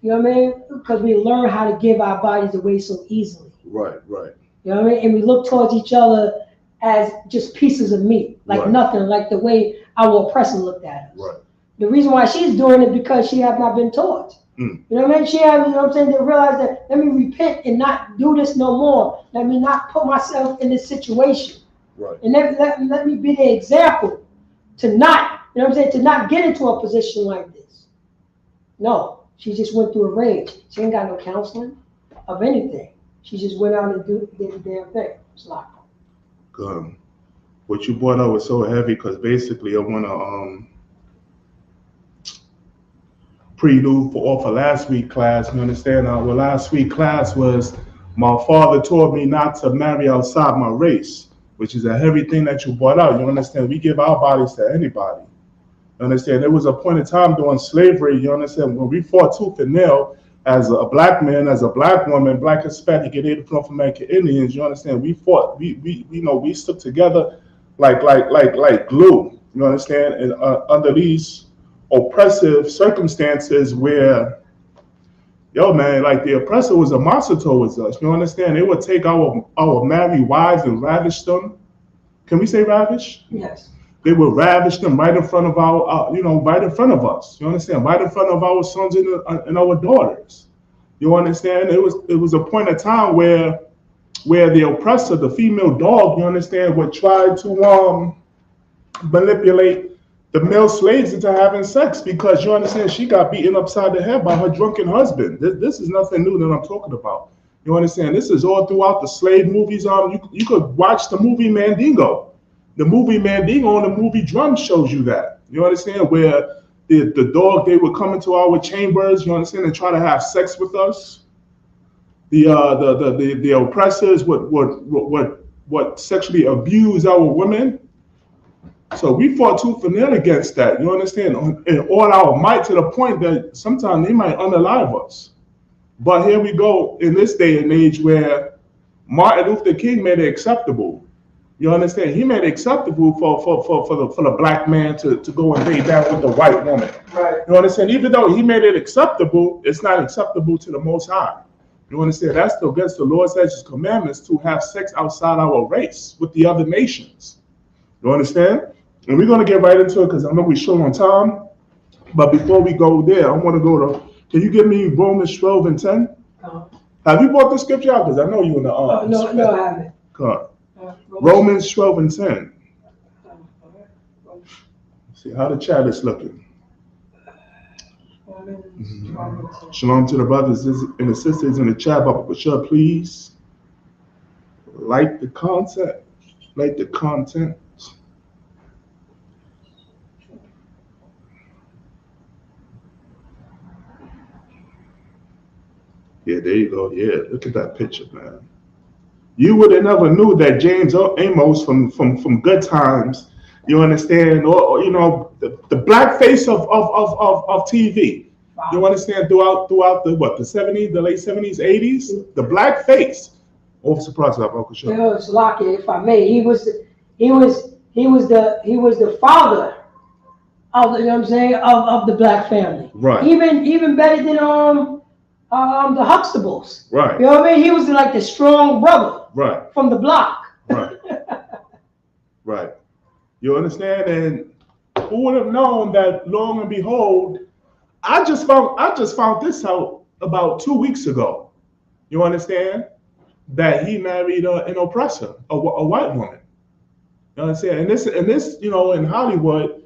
you know what I mean? Because we learn how to give our bodies away so easily. Right, right. You know what I mean? And we look towards each other as just pieces of meat, like Right. nothing, like the way our oppressor looked at us. Right. The reason why she's doing it because she has not been taught. Mm. You know what I mean? She has, you know what I'm saying, to realize that let me repent and not do this no more. Let me not put myself in this situation. Right. And let me be the example to not, you know what I'm saying, to not get into a position like this. No, she just went through a rage. She ain't got no counseling of anything. She just went out and did the damn thing. It's like, Good. What you brought up was so heavy because basically I want to prelude for last week class. You understand? Well, last week class was my father told me not to marry outside my race, which is a heavy thing that you brought out. You understand? We give our bodies to anybody. You understand? There was a point in time during slavery, you understand, when we fought tooth and nail as a black man, as a black woman, black Hispanic, and Native American Indians, you understand? We fought, we stuck together like glue, you understand? And under these oppressive circumstances where, yo man, like the oppressor was a monster towards us, you understand? They would take our married wives and ravish them. Can we say ravish? yes. They would ravish them right in front of right in front of us. You understand? Right in front of our sons and our daughters. You understand? It was a point of time where the oppressor, the female dog, you understand, would try to manipulate the male slaves into having sex because, you understand, she got beaten upside the head by her drunken husband. This is nothing new that I'm talking about. You understand? This is all throughout the slave movies. You could watch the movie Mandingo. The movie Mandingo and the movie Drum shows you that. You understand? Where the dog, they would come into our chambers, you understand, and try to have sex with us. The oppressors would sexually abuse our women. So we fought tooth and nail against that, you understand, and all our might, to the point that sometimes they might unalive us. But here we go in this day and age where Martin Luther King made it acceptable. You understand? He made it acceptable for the black man to go and lay down with the white woman. Right. You understand? Even though he made it acceptable, it's not acceptable to the Most High. You understand? That's still against the Lord says his commandments to have sex outside our race with the other nations. You understand? And we're going to get right into it because I know we're short on time. But before we go there, I want to go to, can you give me Romans 12 and 10? Have you brought the scripture out? Because I know you in the No, I haven't. Come on. Romans 12 and 10. See how the chat is looking. Shalom to the brothers and the sisters in the chat. But sure, please like the content. Like the content. Yeah, there you go. Yeah, look at that picture, man. You would have never knew that James Amos from Good Times, you understand, or the black face of TV. You understand, throughout the 70s, the late 70s, 80s, the black face Officer Proctor, Uncle Sean. It's Locke, if I may. He was the father of the, you know what I'm saying, of the black family. Right. Even better than the Huxtables. Right. You know what I mean? He was like the strong brother. Right. From the block. Right. Right. You understand? And who would have known that? Long and behold, I just found this out about 2 weeks ago. You understand? That he married an oppressor, a white woman. You understand? And this, you know, in Hollywood,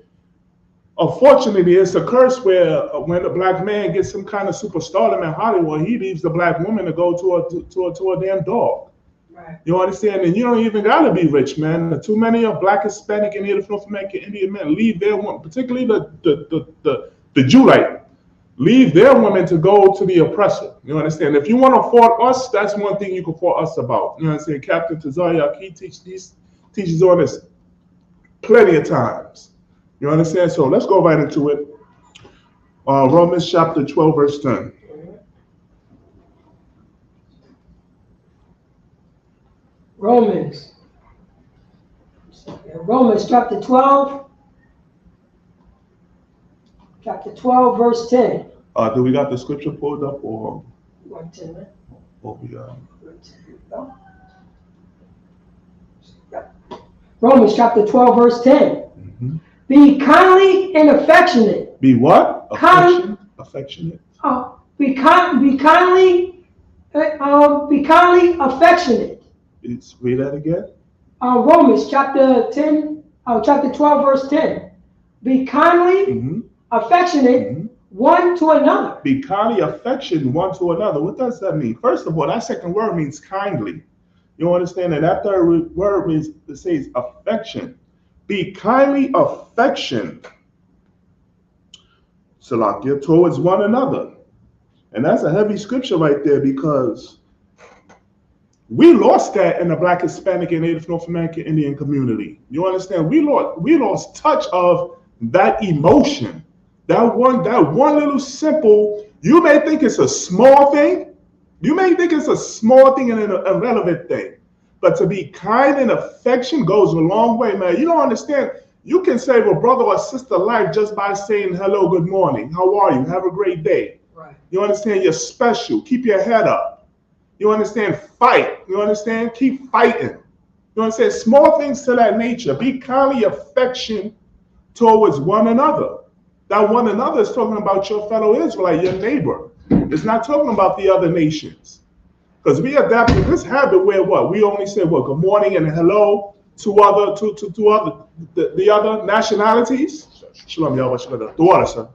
unfortunately, it's a curse where when a black man gets some kind of superstardom in Hollywood, he leaves the black woman to go to a damn dog. Right. You understand? And you don't even gotta be rich, man. Too many of Black, Hispanic, and Native North American Indian men leave their women, particularly the Jewite, leave their women to go to the oppressor. You understand? If you want to fault us, that's one thing you can fault us about. You understand? Captain Tazayak, he teaches on this plenty of times. You understand? So let's go right into it. Romans chapter 12, verse 10. Romans chapter 12. Chapter 12, verse 10. Do we got the scripture pulled up or? 110, man. What we got? Romans chapter 12, verse 10. Mm-hmm. Be kindly and affectionate. Be what? Kind, affectionate. Be kindly affectionate. Read that again. Romans chapter 12, verse 10. Be kindly affectionate one to another. Be kindly affectionate one to another. What does that mean? First of all, that second word means kindly. You understand that? That third word means, it says affection. Be kindly affectionate, Salakia, towards one another. And that's a heavy scripture right there, because we lost that in the Black, Hispanic, and Native North American Indian community. You understand? We lost touch of that emotion. That one little simple, you may think it's a small thing. You may think it's a small thing and an irrelevant thing. But to be kind and affection goes a long way, man. You don't understand. You can save a brother or sister life just by saying hello, good morning. How are you? Have a great day. Right. You understand? You're special. Keep your head up. You understand? Fight. You understand? Keep fighting. You understand? Small things to that nature. Be kindly affection towards one another. That one another is talking about your fellow Israelite, your neighbor. It's not talking about the other nations. Because we adapted this habit where what? We only say what? Good morning and hello to the other nationalities. Shalom, Yahweh, shalom.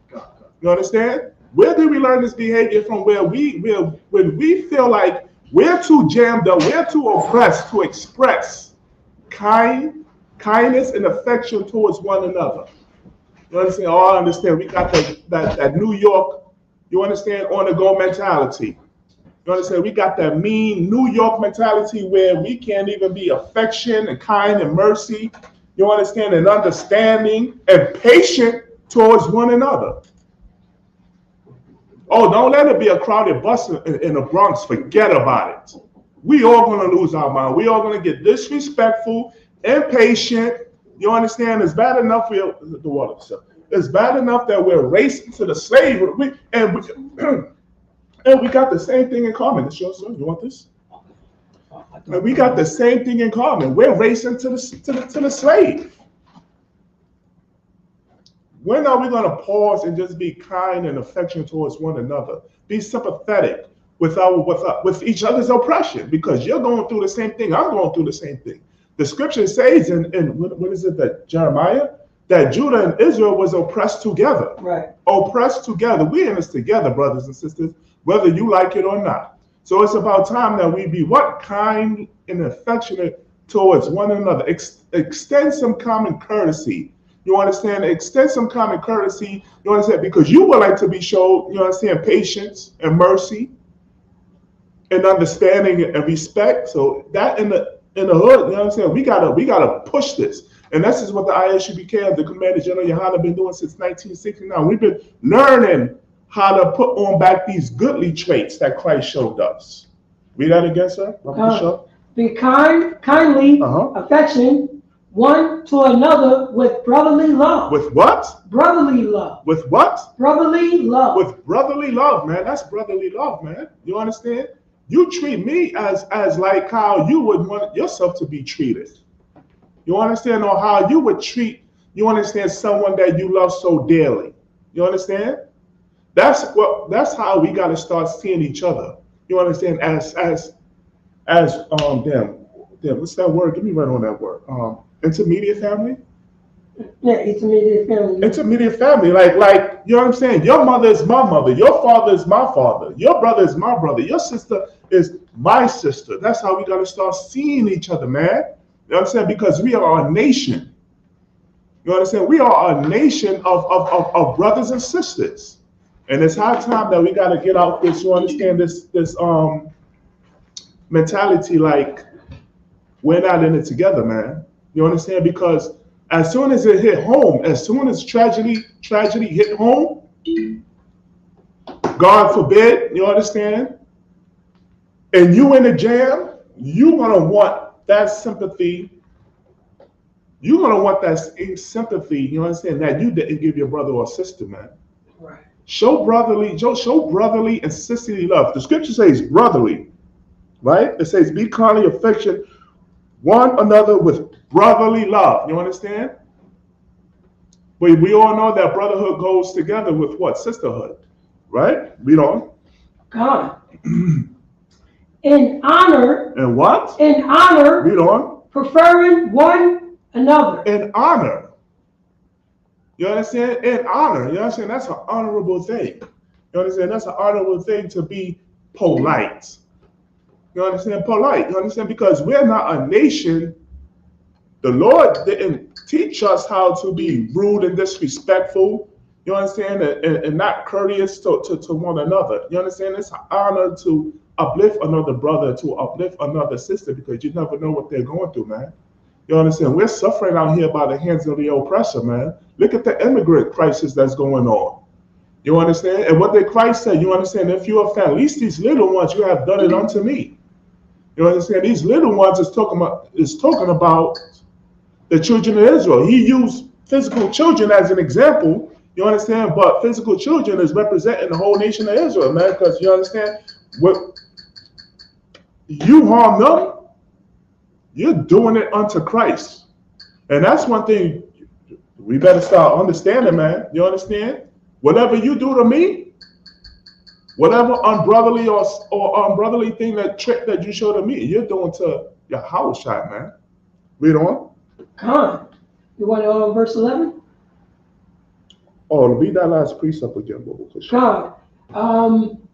You understand? Where did we learn this behavior from? When we feel like we're too jammed up, we're too oppressed to express kindness and affection towards one another. You understand? Oh, I understand. We got that New York, you understand, on the go mentality. You understand? We got that mean New York mentality where we can't even be affection and kind and mercy. You understand? And understanding and patient towards one another. Oh, don't let it be a crowded bus in the Bronx. Forget about it. We all gonna lose our mind. We all gonna get disrespectful, impatient. You understand? It's bad enough it's bad enough that we're racing to the slavery, and we got the same thing in common. This yours, sir? You want this? And we got the same thing in common. We're racing to the slave. When are we going to pause and just be kind and affectionate towards one another? Be sympathetic with each other's oppression, because you're going through the same thing. I'm going through the same thing. The scripture says in what is it, that Jeremiah, that Judah and Israel was oppressed together. Right. Oppressed together. We're in this together, brothers and sisters, whether you like it or not. So it's about time that we be what? Kind and affectionate towards one another. Extend some common courtesy. You understand? Extend some common courtesy. You understand? Because you would like to be showed, you understand, patience and mercy and understanding and respect. So that in the hood, you understand? We gotta push this. And this is what the ISUPK, the Commander General Yohana, been doing since 1969. We've been learning how to put on back these goodly traits that Christ showed us. Read that again, sir. Be kindly, Uh-huh. affection, one to another with brotherly love. With what? Brotherly love. With what? Brotherly love. With brotherly love, man. That's brotherly love, man. You understand? You treat me as like how you would want yourself to be treated. You understand? Or how you would treat, you understand, someone that you love so dearly. You understand? That's how we gotta start seeing each other. You understand? As damn, what's that word? Give me right on that word. Intermediate family? Yeah, intermediate family. Intermediate family, like you know what I'm saying? Your mother is my mother, your father is my father, your brother is my brother, your sister is my sister. That's how we gotta start seeing each other, man. You know what I'm saying? Because we are a nation. You understand? We are a nation of brothers and sisters. And it's high time that we gotta get out this, you understand, this mentality like we're not in it together, man. You understand? Because as soon as it hit home, as soon as tragedy hit home, God forbid, you understand? And you in a jam, you're gonna want that sympathy. You're gonna want that same sympathy, you understand, that you didn't give your brother or sister, man. Right. Show brotherly and sisterly love. The scripture says brotherly, right? It says be kindly affection one another with brotherly love. You understand? But we all know that brotherhood goes together with what? Sisterhood, right? Read on. God. In honor. And what? In honor. Read on. Preferring one another. In honor. You understand? In honor. You understand? That's an honorable thing. You understand? That's an honorable thing to be polite. You understand? Polite. You understand? Because we're not a nation. The Lord didn't teach us how to be rude and disrespectful. You understand? And not courteous to one another. You understand? It's an honor to uplift another brother, to uplift another sister, because you never know what they're going through, man. You understand? We're suffering out here by the hands of the oppressor, man. Look at the immigrant crisis that's going on. You understand? And what did Christ say? You understand? If you are found, at least these little ones, you have done it unto me. You understand? These little ones is talking about the children of Israel. He used physical children as an example. You understand? But physical children is representing the whole nation of Israel, man. Because you understand, what you harm them, you're doing it unto Christ. And that's one thing we better start understanding, man. You understand? Whatever you do to me, whatever unbrotherly or unbrotherly thing, that you show to me, you're doing to your house shot, man. Read on. God. You want to go on verse 11? Oh, read that last precept again, God.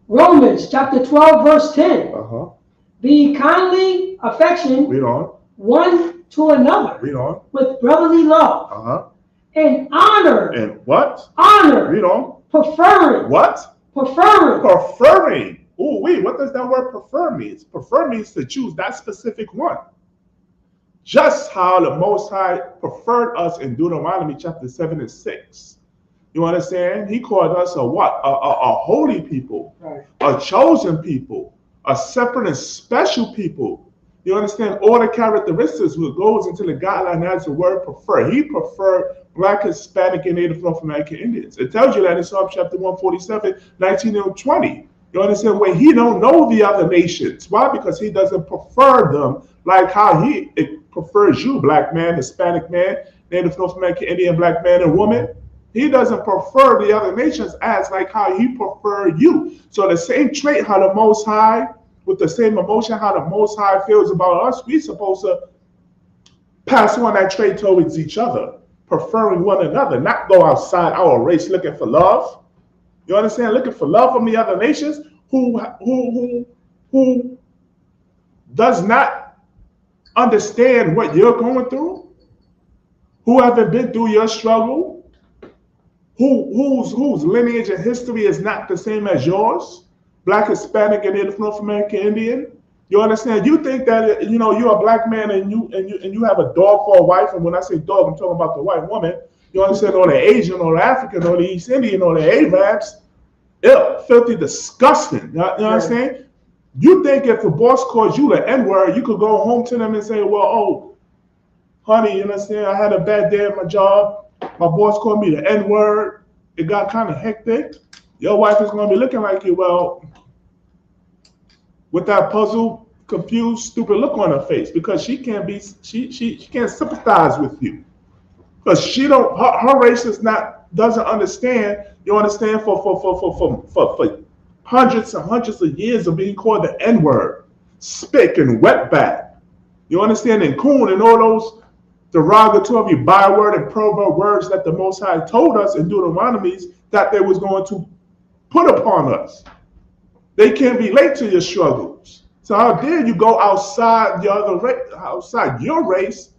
Romans chapter 12, verse 10. Uh-huh. Be kindly affection. Read on. One to another. Read on. With brotherly love. Uh-huh. And honor. And what? Honor. Read on. Preferring. What? Preferring. Preferring. Oh, wait, what does that word prefer mean? Prefer means to choose that specific one. Just how the Most High preferred us in Deuteronomy chapter 7 and 6. You understand? He called us a what? A holy people, right. A chosen people, a separate and special people. You understand? All the characteristics that goes into the guideline as the word prefer. He preferred Black, Hispanic, and Native North American Indians. It tells you that in Psalm chapter 147, 19 and 20. You understand? When he don't know the other nations. Why? Because he doesn't prefer them like how he prefers you, Black man, Hispanic man, Native North American Indian, Black man and woman. He doesn't prefer the other nations as like how he preferred you. So the same trait, how the Most High, with the same emotion, how the Most High feels about us, we're supposed to pass on that trait towards each other, preferring one another, not go outside our race looking for love. You understand? Looking for love from the other nations who does not understand what you're going through, who haven't been through your struggle, whose lineage and history is not the same as yours, Black, Hispanic, and Native North American Indian. You understand? You think that you're a Black man and you have a dog for a wife, and when I say dog, I'm talking about the white woman. You understand? Or the Asian, or the African, or the East Indian, or the Arabs. Ew, filthy, disgusting. You understand? You think if the boss calls you the N-word, you could go home to them and say, well, oh, honey, you understand, I had a bad day at my job. My boss called me the N-word. It got kind of hectic. Your wife is going to be looking like you, well, with that puzzled, confused, stupid look on her face, because she can't sympathize with you. Because her race doesn't understand, you understand, for hundreds and hundreds of years of being called the N-word, spick and wetback. You understand? And coon and all those derogatory byword and proverb words that the Most High told us in Deuteronomies that they was going to put upon us. They can't relate to your struggles. So how dare you go outside outside your race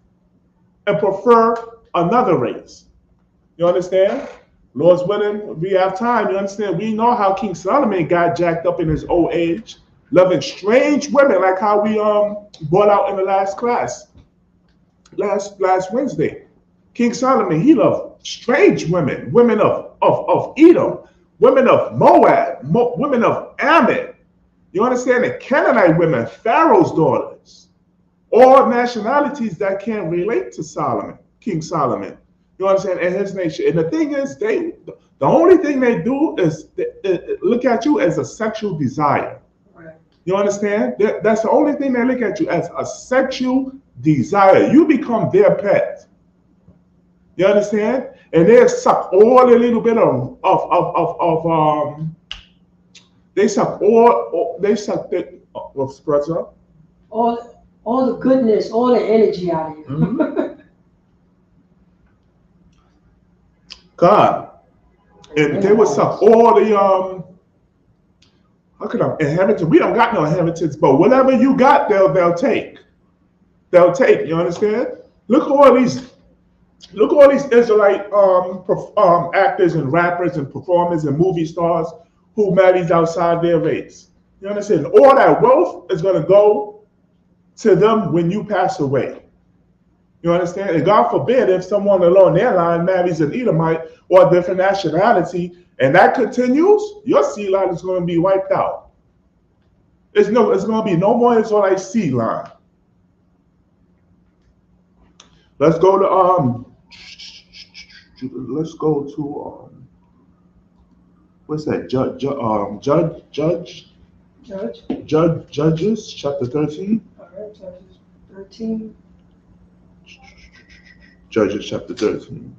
and prefer another race? You understand? Lord's willing, we have time. You understand? We know how King Solomon got jacked up in his old age, loving strange women, like how we brought out in the last class, last Wednesday. King Solomon, he loved strange women, women of Edom, women of Moab, women of Ammon. You understand? The Canaanite women, Pharaoh's daughters, all nationalities that can't relate to Solomon, King Solomon. You understand? And his nation. And the thing is, the only thing they do is look at you as a sexual desire. Right. You understand? That's the only thing they look at you as, a sexual desire. You become their pet. You understand? And they suck all a little bit they suck the what's the all the goodness, all the energy out of you. Mm-hmm. God, and they would suck all the how could I inheritance? We don't got no inheritance, but whatever you got, they'll take. They'll take. You understand? Look at all these Israelite actors and rappers and performers and movie stars who marries outside their race. You understand? All that wealth is going to go to them when you pass away. You understand? And God forbid if someone along their line marries an Edomite or a different nationality, and that continues, your seed line is going to be wiped out. It's going to be no more Israelite seed line. Let's go to what's that? Judges chapter 13. All right, Judges 13. Judges chapter 13.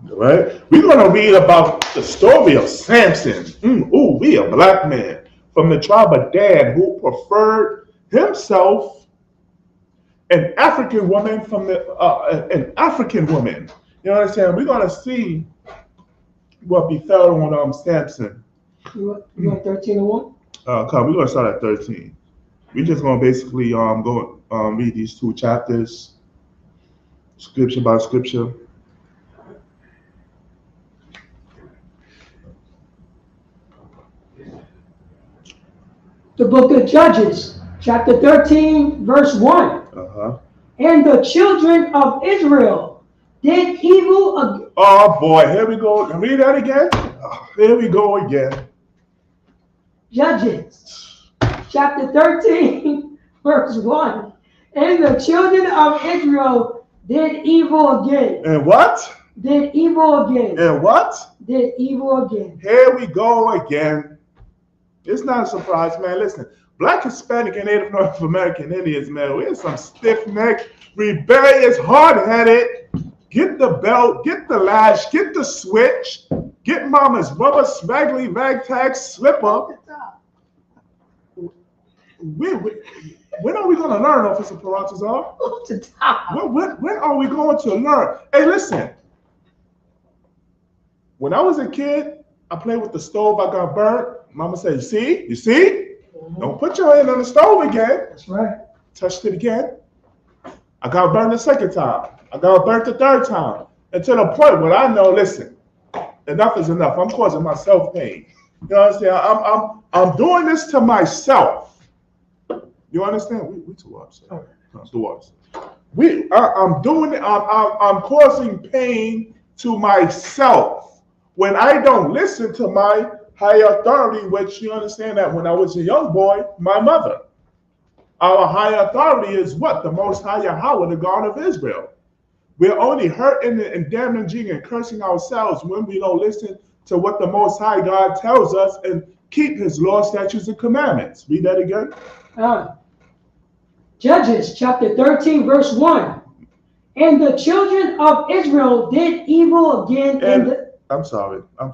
All right, we're going to read about the story of Samson. We a black man from the tribe of Dan who preferred himself an African woman from an African woman. You understand? We're going to see what befell on Samson. You want 13 and 1? We're going to start at 13. We're just going to basically go read these two chapters, scripture by scripture. The book of Judges, chapter 13, verse 1. And the children of Israel did evil. Oh boy, here we go. Read that again. Here we go again. Judges, chapter 13, verse 1. And the children of Israel did evil again. And what? Did evil again. And what? Did evil again. Here we go again. It's not a surprise, man. Listen, Black, Hispanic, and Native North American Indians, man, we're some stiff-necked, rebellious, hard-headed. Get the belt, get the lash, get the switch, get mama's rubber, swaggly, ragtag slipper. When are we going to learn, Officer Paratazar? When are we going to learn? Hey, listen. When I was a kid, I played with the stove. I got burnt. Mama said, you see? Don't put your hand on the stove again. That's right. Touched it again. I got burned the second time. I got burnt the third time. And to the point where I know, listen, enough is enough. I'm causing myself pain. You understand? I'm doing this to myself. You understand? We too upset. I'm too upset. I'm doing it. I'm causing pain to myself when I don't listen to my higher authority, which you understand that when I was a young boy, my mother. Our higher authority is what? The Most High Yahweh, the God of Israel. We're only hurting and damaging and cursing ourselves when we don't listen to what the Most High God tells us and keep his laws, statutes, and commandments. Read that again. Judges chapter 13, verse 1. And the children of Israel did evil again in the... I'm sorry. I'll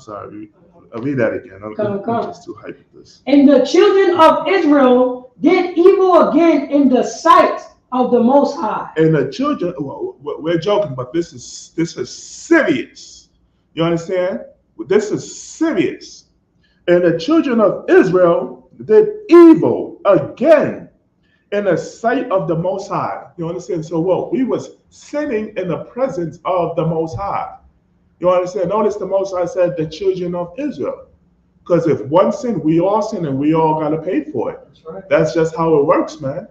read that again. I'm just too hyped with this. And the children of Israel did evil again in the sight of the Most High. And the children, well, we're joking, but this is serious. You understand? This is serious. And the children of Israel did evil again in the sight of the Most High. You understand? So what? We was sinning in the presence of the Most High. You understand? Notice the Most High said the children of Israel. Because if one sin, we all sin and we all got to pay for it. That's right. That's just how it works, man.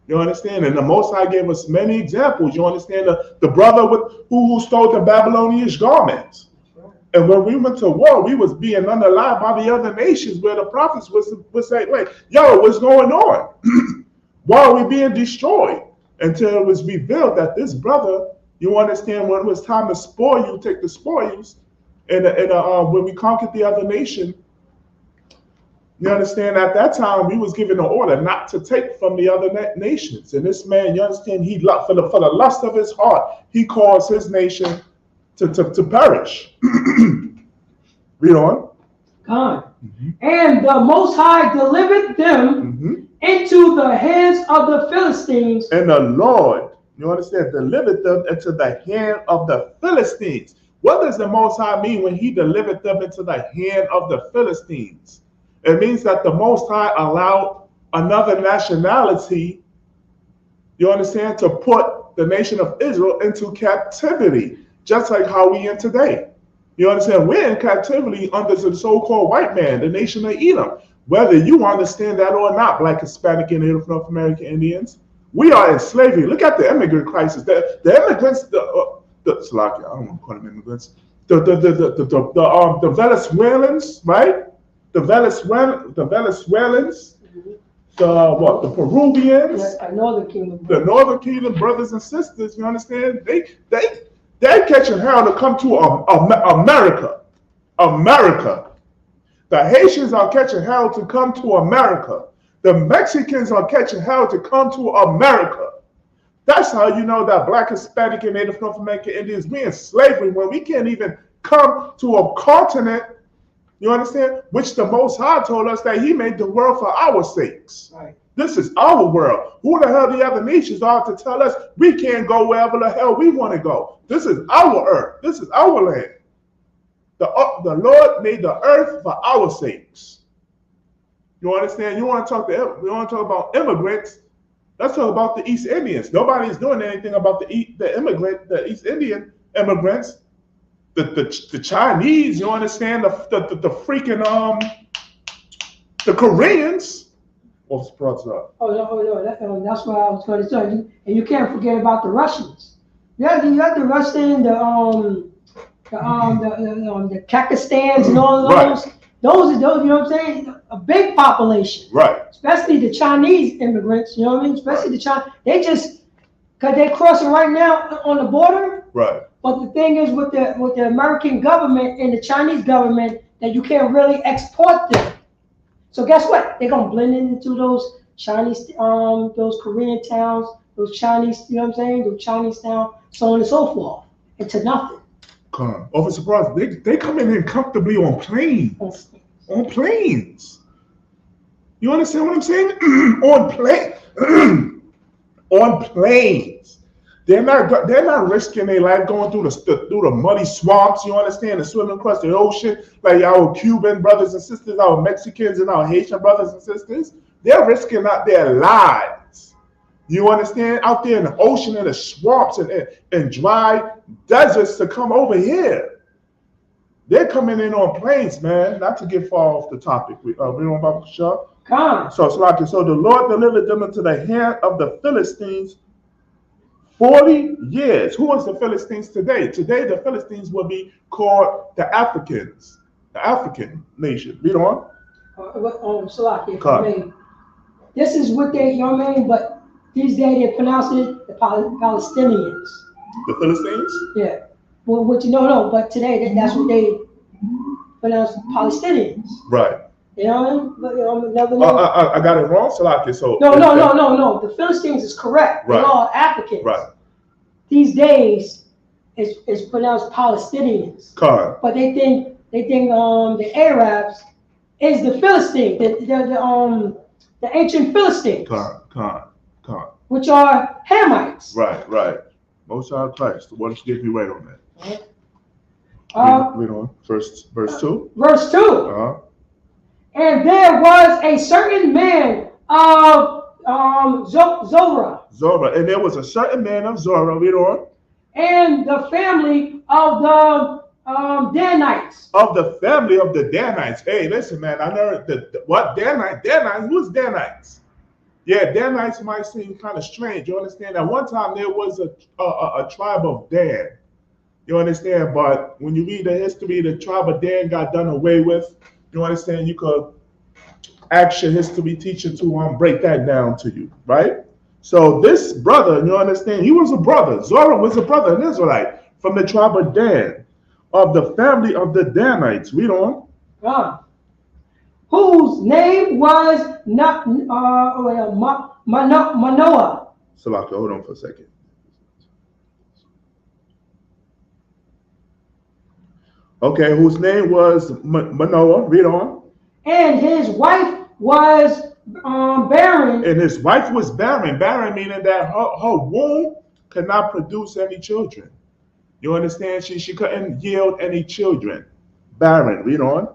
You understand? And the Most High gave us many examples. You understand? The brother who stole the Babylonian garments. Right. And when we went to war, we was being unalive by the other nations where the prophets would say, wait, yo, what's going on? Why are we being destroyed? Until it was revealed that this brother, you understand, when it was time to spoil you, take the spoils, and when we conquered the other nation, you understand, at that time, we was given an order not to take from the other nations. And this man, you understand, for the lust of his heart, he caused his nation to perish. Read on. God. Mm-hmm. And the Most High delivered them into the hands of the Philistines. And the Lord, you understand, delivered them into the hand of the Philistines. What does the Most High mean when he delivered them into the hand of the Philistines? It means that the Most High allowed another nationality, you understand, to put the nation of Israel into captivity, just like how we in today. You understand? We're in captivity under the so-called white man, the nation of Edom. Whether you understand that or not, Black, Hispanic, and Native North American Indians, we are in slavery. Look at the immigrant crisis. The immigrants, Slovakia, I don't want to call them immigrants. The Venezuelans, right? The Venezuelans, the Peruvians, the Northern Kingdom brothers and sisters. You understand? They're catching hell to come to America. America. The Haitians are catching hell to come to America. The Mexicans are catching hell to come to America. That's how you know that Black, Hispanic, and Native North American Indians, we in slavery when we can't even come to a continent, you understand, which the Most High told us that he made the world for our sakes. Right. This is our world. Who the hell the other nations are to tell us we can't go wherever the hell we want to go? This is our earth. This is our land. The Lord made the earth for our sakes. You understand? We want to talk about immigrants. Let's talk about the East Indians. Nobody's doing anything about the East Indian immigrants. The Chinese, you understand? The freaking the Koreans. What's the process? Oh no, that's what I was going to tell you. And you can't forget about the Russians. You have the Russian, the Kakistans and all of those. Right. Those, you know what I'm saying? A big population. Right. Especially the Chinese immigrants, you know what I mean? Especially the Chinese. Because they're crossing right now on the border. Right. But the thing is with the American government and the Chinese government that you can't really export them. So guess what? They're gonna blend into those Chinese, those Korean towns, those Chinese, you know what I'm saying? Those Chinese towns, so on and so forth, into nothing. Officer Ross, they come in comfortably on planes. On planes. You understand what I'm saying? On planes. They're not risking their life going through the muddy swamps, you understand, and swimming across the ocean like our Cuban brothers and sisters, our Mexicans and our Haitian brothers and sisters. They're risking out their lives. You understand? Out there in the ocean and the swamps and dry deserts to come over here. They're coming in on planes, man. Not to get far off the topic. We don't about the show. So the Lord delivered them into the hand of the Philistines 40 years. Who is the Philistines today? Today, the Philistines will be called the Africans. the African nation. Read on. Salaki, if I may. This is what they, you know what I mean? But these days they're pronouncing it the Palestinians. The Philistines? Yeah. Well, no, but today that's what they pronounce Palestinians. Right. You know what I mean? But, I got it wrong, Salaki. So no. The Philistines is correct. Right. They're all Africans. Right. These days it's pronounced Palestinians. Correct. But they think the Arabs is the Philistine, the ancient Philistines. Correct. Which are Hamites. Right. Most High Christ. Why don't you get me right on that? Read on. Verse 2. Verse 2. Uh-huh. And there was a certain man of Zorah. And there was a certain man of Zorah. Read on. And the family of the Danites. Of the family of the Danites. Hey, listen, man. I know what Danites? Who's Danites? Yeah, Danites might seem kind of strange. You understand? At one time there was a tribe of Dan. You understand? But when you read the history, the tribe of Dan got done away with. You understand? You could ask your history teacher to break that down to you, right? So this brother, you understand, he was a brother. Zorah was a brother, an Israelite from the tribe of Dan, of the family of the Danites. Read on. Whose name was Manoah. Salaka, hold on for a second. Okay, whose name was Manoah. Read on. And his wife was barren. And his wife was barren. Barren meaning that her womb could not produce any children. You understand? She couldn't yield any children. Barren. Read on.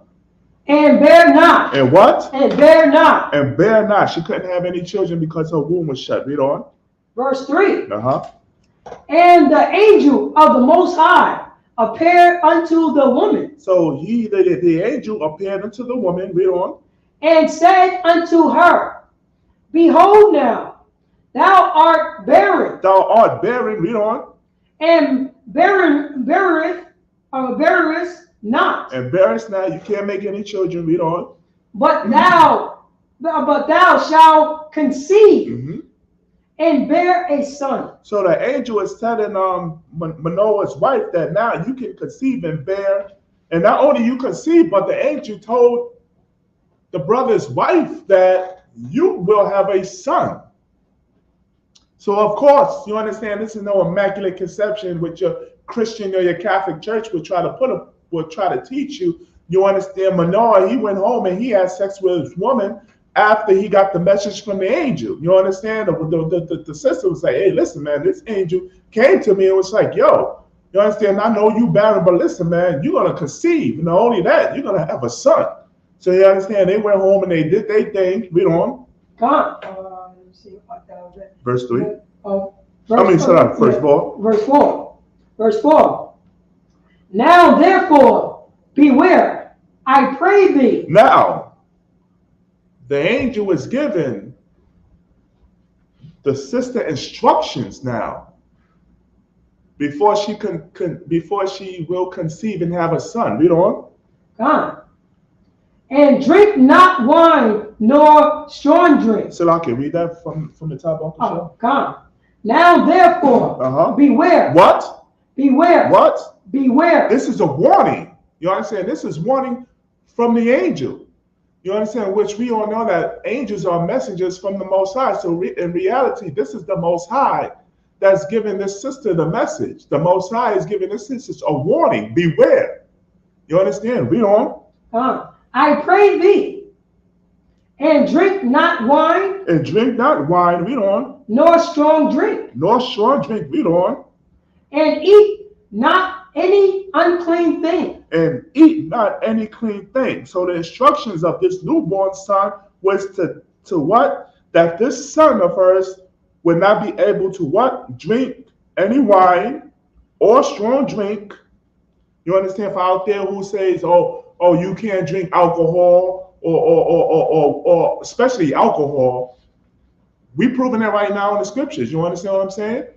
And bear not. And what? And bear not. And bear not. She couldn't have any children because her womb was shut. Read on. Verse 3. Uh-huh. And the angel of the Most High appeared unto the woman. So the angel appeared unto the woman. Read on. And said unto her, Behold now, thou art barren. Thou art barren. Read on. And bearest not. And bearest not. You can't make any children. Read on. But thou shalt conceive. Mm-hmm. And bear a son. So the angel is telling Manoah's wife that now you can conceive and bear. And not only you conceive, but the angel told the brother's wife that you will have a son. So of course, you understand this is no immaculate conception which your Christian or your Catholic church would try to teach you. You understand Manoah, he went home and he had sex with his woman after he got the message from the angel. You understand? The sister was like, hey, listen, man, this angel came to me and was like, yo, you understand? I know you barren, but listen, man, you're going to conceive. And not only that, you're going to have a son. So you understand? They went home and they did their thing. Read on. Let me see what that was. Verse 3. Verse 4. Verse 4. Now therefore, beware, I pray thee. Now, the angel is given the sister instructions now before she will conceive and have a son. Read on. And drink not wine nor strong drink. So I can read that from the top of the show. God. Now therefore, beware. What? Beware. What? Beware. This is a warning. You understand? This is warning from the angel. You understand? Which we all know that angels are messengers from the Most High. So in reality, this is the Most High that's giving this sister the message. The Most High is giving this sister a warning. Beware. You understand? Read on. I pray thee, and drink not wine. And drink not wine. Read on. Nor strong drink. Nor strong drink. Read on. And eat not any unclean thing. And eat not any clean thing. So the instructions of this newborn son was to what? That this son of hers would not be able to what? Drink any wine or strong drink. You understand? For out there who says, oh, you can't drink alcohol or especially alcohol. We proving that right now in the scriptures. You understand what I'm saying?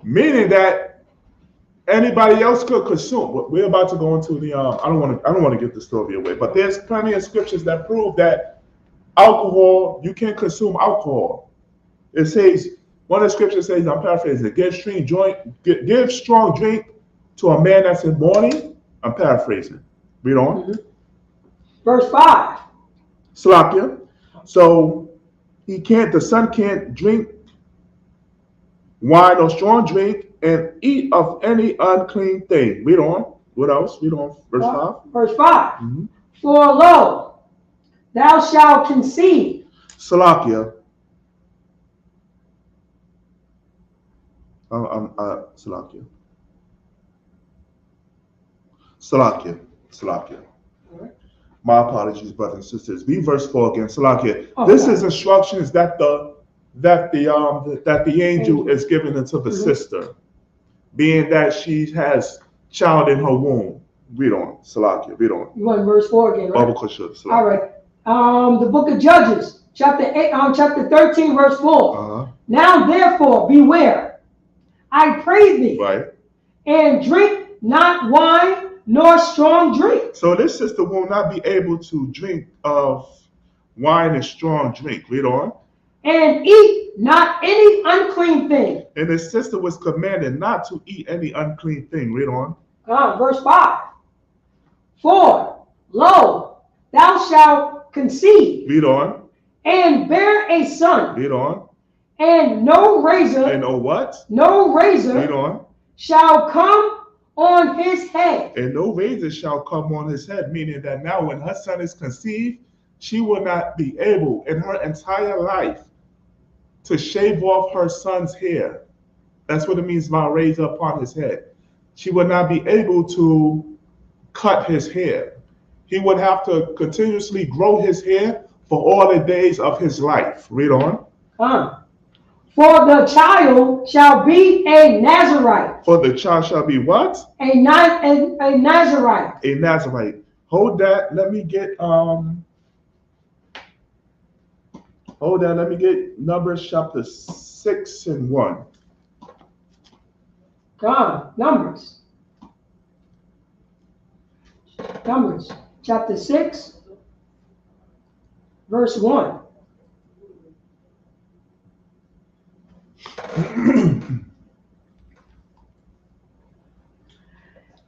Meaning that Anybody else could consume. We're about to go into the. I don't want to get the story away, but there's plenty of scriptures that prove that alcohol, you can consume alcohol. It says, one of the scriptures says, I'm paraphrasing, give strong drink to a man that's in mourning. I'm paraphrasing. Read on. Mm-hmm. Verse 5. Slakia. So the son can't drink wine or strong drink and eat of any unclean thing. Read on. What else? Read on. Verse 5. Verse 5. Mm-hmm. For lo, thou shalt conceive. Salakia. Salakia. Salakia. Right. My apologies, brothers and sisters. Read verse 4 again. Salakia. Oh, this God. is instructions that the angel is giving unto the sister, being that she has child in her womb. Read on. Salakia. Read on. You want verse 4 again, right? All right. The book of Judges, chapter 13, verse 4. Uh-huh. Now therefore beware, I pray thee, Right. and drink not wine nor strong drink. So this sister will not be able to drink of wine and strong drink. Read on. And eat not any unclean thing. And the sister was commanded not to eat any unclean thing. Read on. Verse 5. For, lo, thou shalt conceive. Read on. And bear a son. Read on. And no razor. And what? No razor. Read on. Shall come on his head. And no razor shall come on his head, meaning that now when her son is conceived, she will not be able in her entire life to shave off her son's hair. That's what it means by razor upon his head. She would not be able to cut his hair. He would have to continuously grow his hair for all the days of his life. Read on. For the child shall be a Nazarite. For the child shall be what? A Nazarite. A Nazarite. Hold that. Let me get Numbers chapter 6 and 1. Numbers chapter 6, verse 1.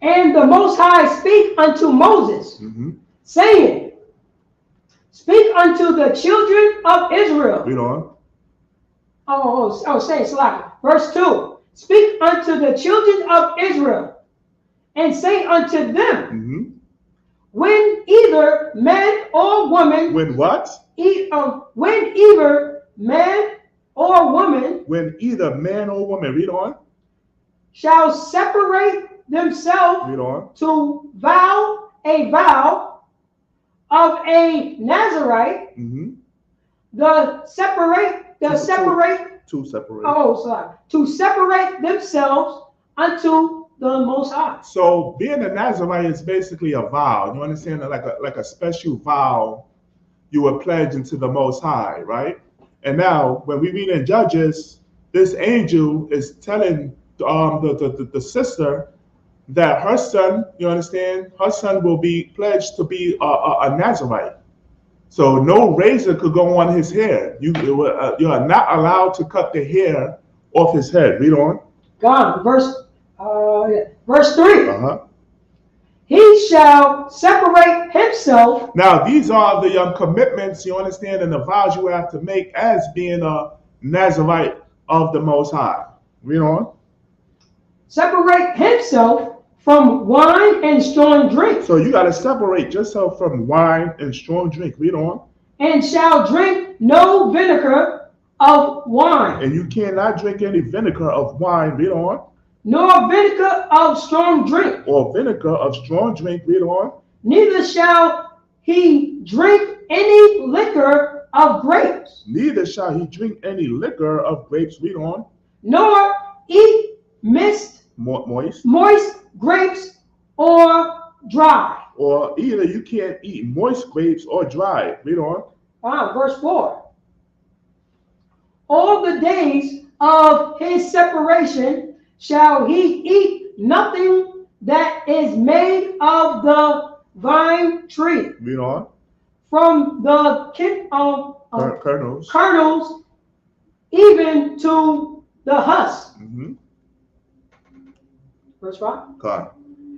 And the Most High speak unto Moses, saying, speak unto the children of Israel. Read on. Say Slack. Verse 2. Speak unto the children of Israel, and say unto them, when either man or woman. When what? When either man or woman. When either man or woman. Read on. Shall separate themselves. Read on. To vow a vow of a Nazarite. To separate themselves unto the Most High. So being a Nazarite is basically a vow. You understand? Like a special vow you were pledged into the Most High, right? And now when we read in Judges, this angel is telling the sister that her son, you understand, her son will be pledged to be a Nazarite. So no razor could go on his hair. You are not allowed to cut the hair off his head. Read on. Verse 3. He shall separate himself. Now these are the commitments, you understand, and the vows you have to make as being a Nazarite of the Most High. Read on. Separate himself from wine and strong drink. So you got to separate yourself from wine and strong drink. Read on. And shall drink no vinegar of wine. And you cannot drink any vinegar of wine. Read on. Nor vinegar of strong drink. Or vinegar of strong drink. Read on. Neither shall he drink any liquor of grapes. Neither shall he drink any liquor of grapes. Read on. Nor eat moist grapes or dry. Or either you can't eat moist grapes or dry. Read on. Verse 4. All the days of his separation shall he eat nothing that is made of the vine tree. Read on. From the kernels, even to the husk. Mm-hmm. Verse 5. God.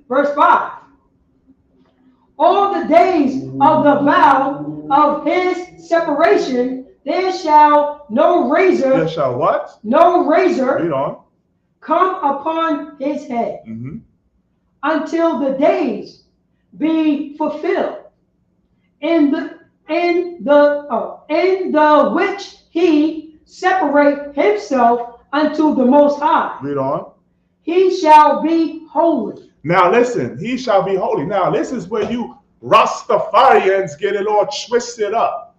Verse 5. All the days of the vow of his separation, there shall no razor. There shall what? No razor. Read on. Come upon his head. Mm-hmm. Until the days be fulfilled in the which he separate himself unto the Most High. Read on. He shall be holy. Now listen, he shall be holy. Now this is where you Rastafarians get it all twisted up.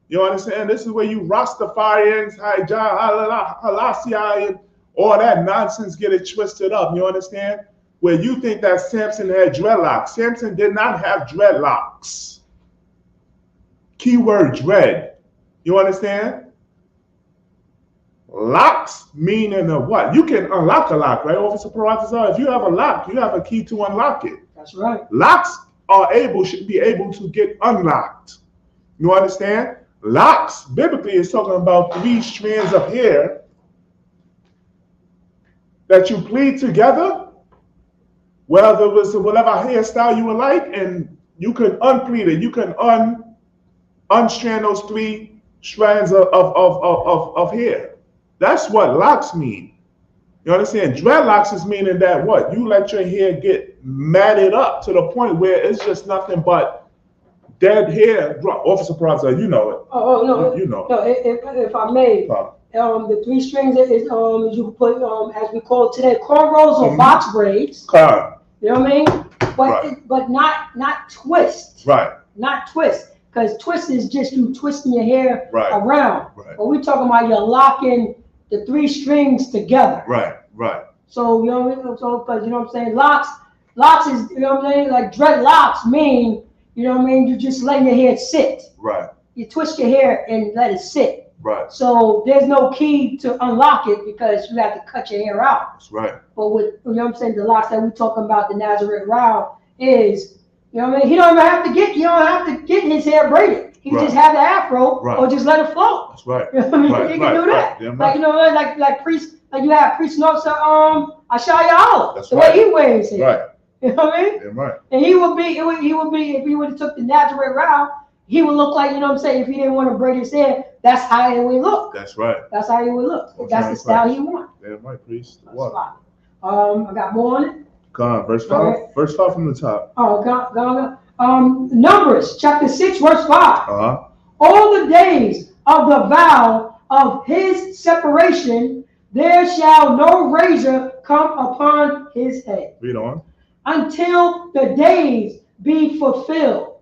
You understand? This is where you Rastafarians, Halassia, and all that nonsense get it twisted up. You understand? Where you think that Samson had dreadlocks. Samson did not have dreadlocks. Keyword dread. You understand? Locks meaning of what? You can unlock a lock, right? Officer Paratazar, if you have a lock, you have a key to unlock it. That's right. Locks should be able to get unlocked. You understand? Locks, biblically, is talking about 3 strands of hair that you pleat together, whether it was whatever hairstyle you would like, and you can unpleat it. You can unstrand those 3 strands of hair. That's what locks mean. You understand? Dreadlocks is meaning that what? You let your hair get matted up to the point where it's just nothing but dead hair. Officer Praza, you know it. Oh no, you know. No, if I may, the 3 strings is you put as we call it today cornrows or box braids. You know what I mean? But Right. but not twist. Right. Not twist, because twist is just you twisting your hair Right. around. Right. But we're talking about you're locking the 3 strings together. Right. Right. So you know what I mean? So because you know what I'm saying, locks is, you know what I'm saying, like dreadlocks mean, you know what I mean, you just let your hair sit. Right. You twist your hair and let it sit. Right. So there's no key to unlock it because you have to cut your hair out. That's right. But with, you know what I'm saying, the locks that we're talking about, the Nazareth row is, you know what I mean, you don't have to get his hair braided. He can Right. just have the afro Right. or just let it flow. That's right. You know what I mean? Right, He can right, do that. right. Yeah, Like, right. you know, like priest, like you have priest and officer Ashaya Allah. That's the right. way he wears it. Right. You know what I mean? Yeah, right. And he would be if he would have took the Nazareth route, he would look like, you know what I'm saying, if he didn't want to braid his hair, that's how it would look. That's right. That's how he would look. Okay, That's the style he wants. Yeah, right, priest. That's What? fine. I got more on it. Come on, verse 5. All right. Verse 5 from the top. Numbers chapter 6 verse 5. Uh-huh. All the days of the vow of his separation, there shall no razor come upon his head Read on. until the days be fulfilled.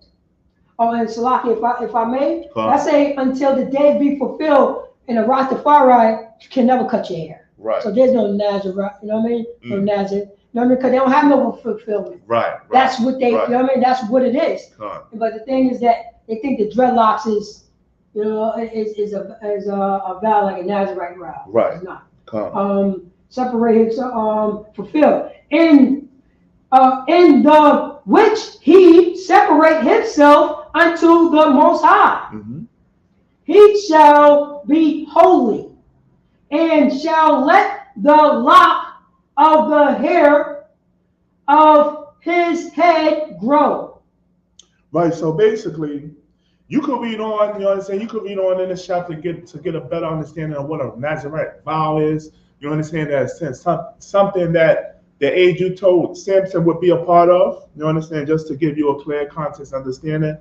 Oh, and Salaki, if I may, I say until the day be fulfilled. In a Rastafari, you can never cut your hair. Right. So there's no Nazareth, you know what I mean? No Nazareth. You know what I mean? Because they don't have no fulfillment. Right. That's what they, you know what I mean? That's what it is. But the thing is that they think the dreadlocks is, you know, is a vow like a Nazarite vow. Right. It's not. Separated, fulfilled. In the which he separate himself unto the Most High. Mm-hmm. He shall be holy, and shall let the lock of the hair of his head grow. Right. So basically, you could read on, you know what I'm saying? You could read on in this chapter to get a better understanding of what a Nazarite vow is. You understand that sense, something that the age you told Samson would be a part of. You understand? Just to give you a clear context understanding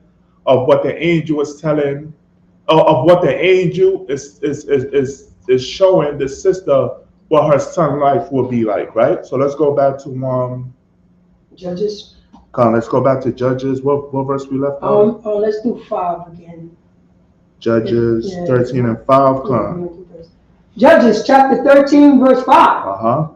of what the angel was telling, of what the angel is showing the sister what her son's life will be like, right? So let's go back to Judges. Let's go back to Judges. What verse we left on? Let's do 5 again. Judges 13 and 5. Judges chapter 13 verse 5. Uh-huh.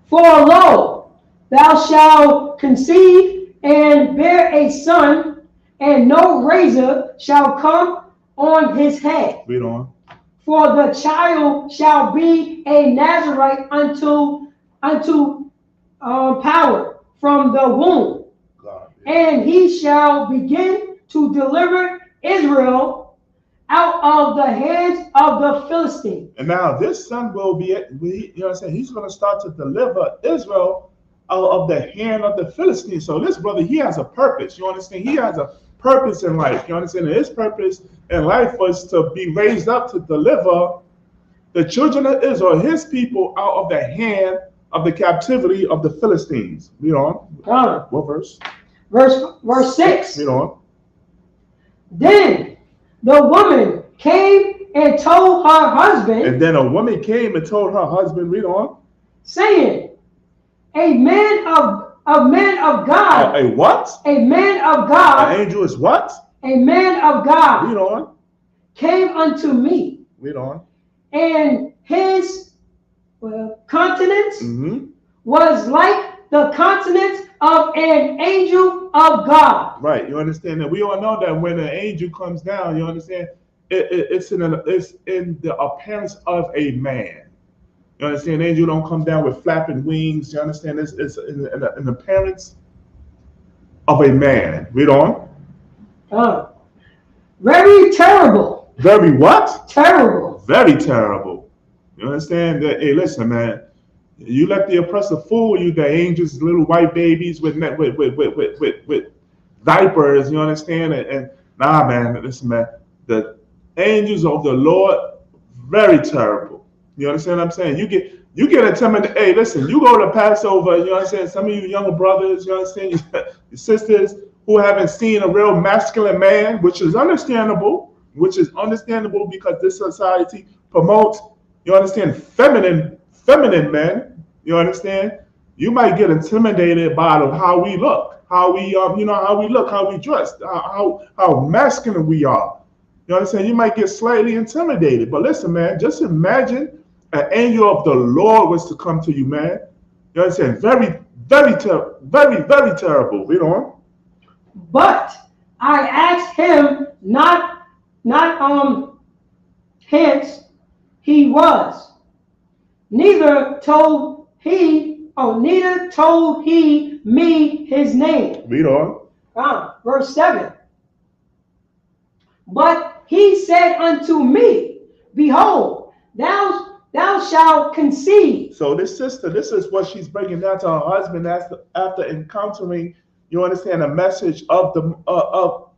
For lo, thou shalt conceive and bear a son, and no razor shall come on his head. Read on. For the child shall be a Nazarite unto power from the womb. God. And he shall begin to deliver Israel out of the hands of the Philistines. And now this son will be, you know what I'm saying? He's going to start to deliver Israel out of the hand of the Philistines. So this brother, he has a purpose. You understand? He has a purpose in life. You understand? And his purpose in life was to be raised up to deliver the children of Israel, his people, out of the hand of the captivity of the Philistines. Read on. What verse? Verse 6. Read on. Then the woman came and told her husband. And then a woman came and told her husband, read on. Saying, a man of God. A what? A man of God. An angel is what? A man of God. Read on. Came unto me. Read on. And his countenance was like the countenance of an angel of God. Right. You understand that? We all know that when an angel comes down, you understand, it's in the appearance of a man. You understand? An angel don't come down with flapping wings. You understand? It's in the appearance of a man. Read on. Very terrible. Very what? Terrible. Very terrible. You understand that? Hey, listen, man. You let the oppressor fool you. The angels, little white babies with diapers. You understand? And nah, man. Listen, man. The angels of the Lord, very terrible. You understand what I'm saying? You get intimidated. Hey, listen. You go to Passover. You understand? Some of you younger brothers. You understand? Your sisters who haven't seen a real masculine man, which is understandable. Because this society promotes, you understand, feminine men. You understand? You might get intimidated by how we look, how we dress, how masculine we are. You understand? You might get slightly intimidated. But listen, man, just imagine an angel of the Lord was to come to you, man. You understand? Very, very terrible. Read on. But I asked him not hence he was, neither told he me his name. Read on. Verse 7. But he said unto me, behold, thou shalt conceive. So this is what she's breaking down to her husband after encountering, you understand, a message of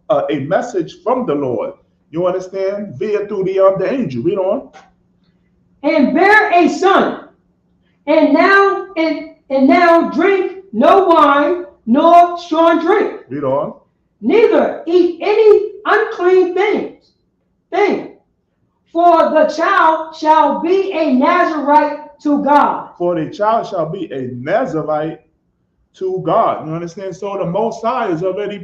a message from the Lord. You understand? Via through the angel. Read on. And bear a son, and now drink no wine nor strong drink. Read on. Neither eat any unclean thing. For the child shall be a Nazarite to God. For the child shall be a Nazarite to God. You understand? So the Most High is already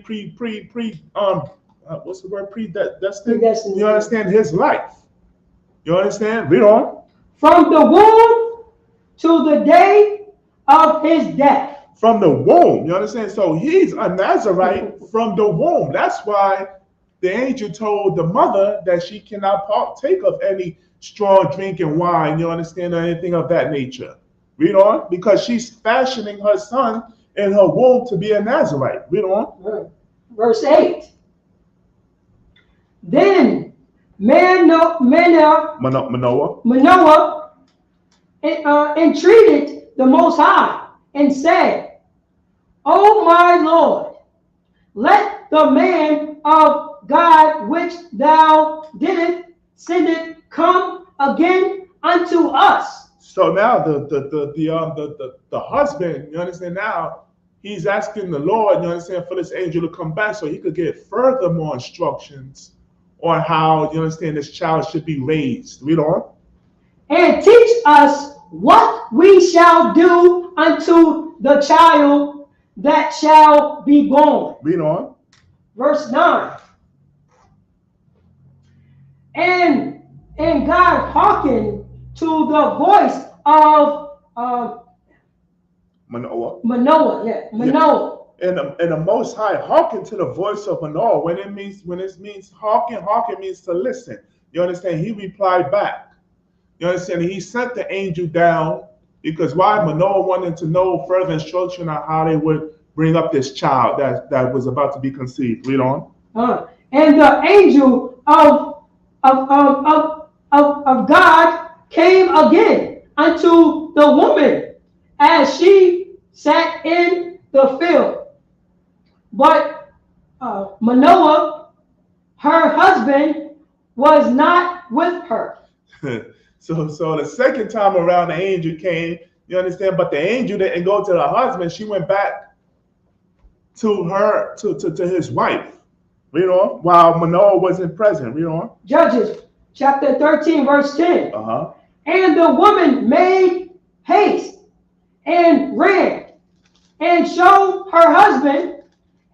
what's the word? Predestined. You understand his life. You understand? Read on. From the womb to the day of his death. From the womb. You understand? So he's a Nazarite from the womb. That's why the angel told the mother that she cannot partake of any strong drink and wine. You understand? Or anything of that nature. Read on. Because she's fashioning her son in her womb to be a Nazarite. Read on. Verse 8. Then Manoah entreated the Most High and said, O my Lord, let the man of God which thou didst send come again unto us. So now the husband, you understand, now he's asking the Lord, you understand, for this angel to come back so he could get furthermore instructions on how, you understand, this child should be raised. Read on. And teach us what we shall do unto the child that shall be born. Read on. Verse 9. And God hearkened to the voice of Manoah. And the Most High hearkened to the voice of Manoah. When it means hearken means to listen. You understand? He replied back. You understand? He sent the angel down Because why? Manoah wanted to know further instruction on how they would bring up this child that was about to be conceived. Read on. And the angel of God came again unto the woman as she sat in the field. But Manoah, her husband, was not with her. So the second time around, the angel came. You understand? But the angel didn't go to the husband. She went back to her to his wife. Read on. While Manoah wasn't present. Read on. Judges chapter 13, verse 10. And the woman made haste and ran and showed her husband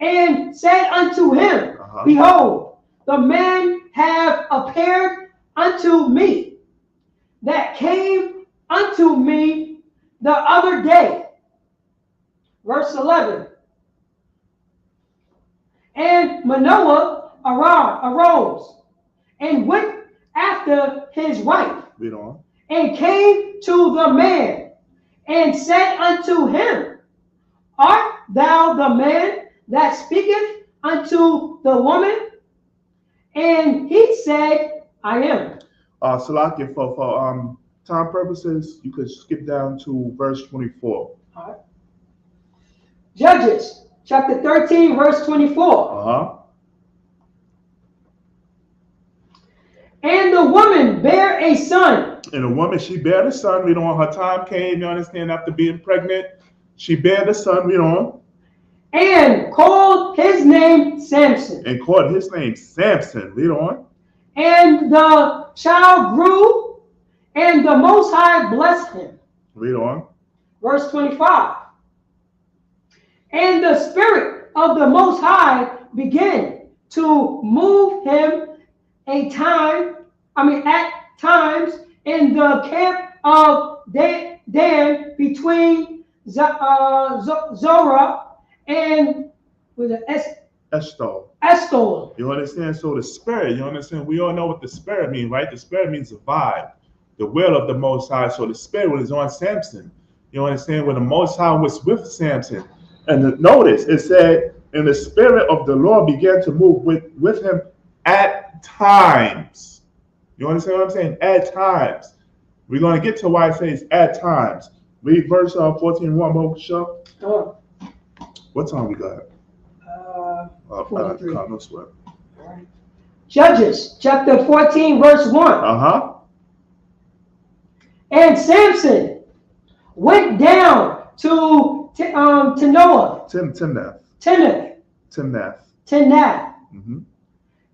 and said unto him, Behold, the man have appeared unto me that came unto me the other day. Verse 11. And Manoah arose and went after his wife. Read on. And came to the man and said unto him, Art thou the man that speaketh unto the woman? And he said, I am. Salakia, for time purposes, you could skip down to verse 24. All right. Judges chapter 13, verse 24. And the woman bare a son. And the woman, she bare the son. Read on. Her time came, you understand, after being pregnant. She bare the son. Read on. And called his name Samson. And called his name Samson. Read on. And the child grew, and the Most High blessed him. Read on. Verse 25. And the Spirit of the Most High began to move him at times in the camp of Dan between Zorah and Eshtaol. You understand? So the Spirit, you understand? We all know what the Spirit means, right? The Spirit means the vibe, the will of the Most High. So the Spirit was on Samson. You understand? When the Most High was with Samson. And notice, it said, and the Spirit of the Lord began to move with him at times. You understand what I'm saying? At times. We're going to get to why it says at times. Read verse 14, one more, show. What time we got? 43. No sweat. Judges chapter 14, verse 1. And Samson went down to Noah. Timnath.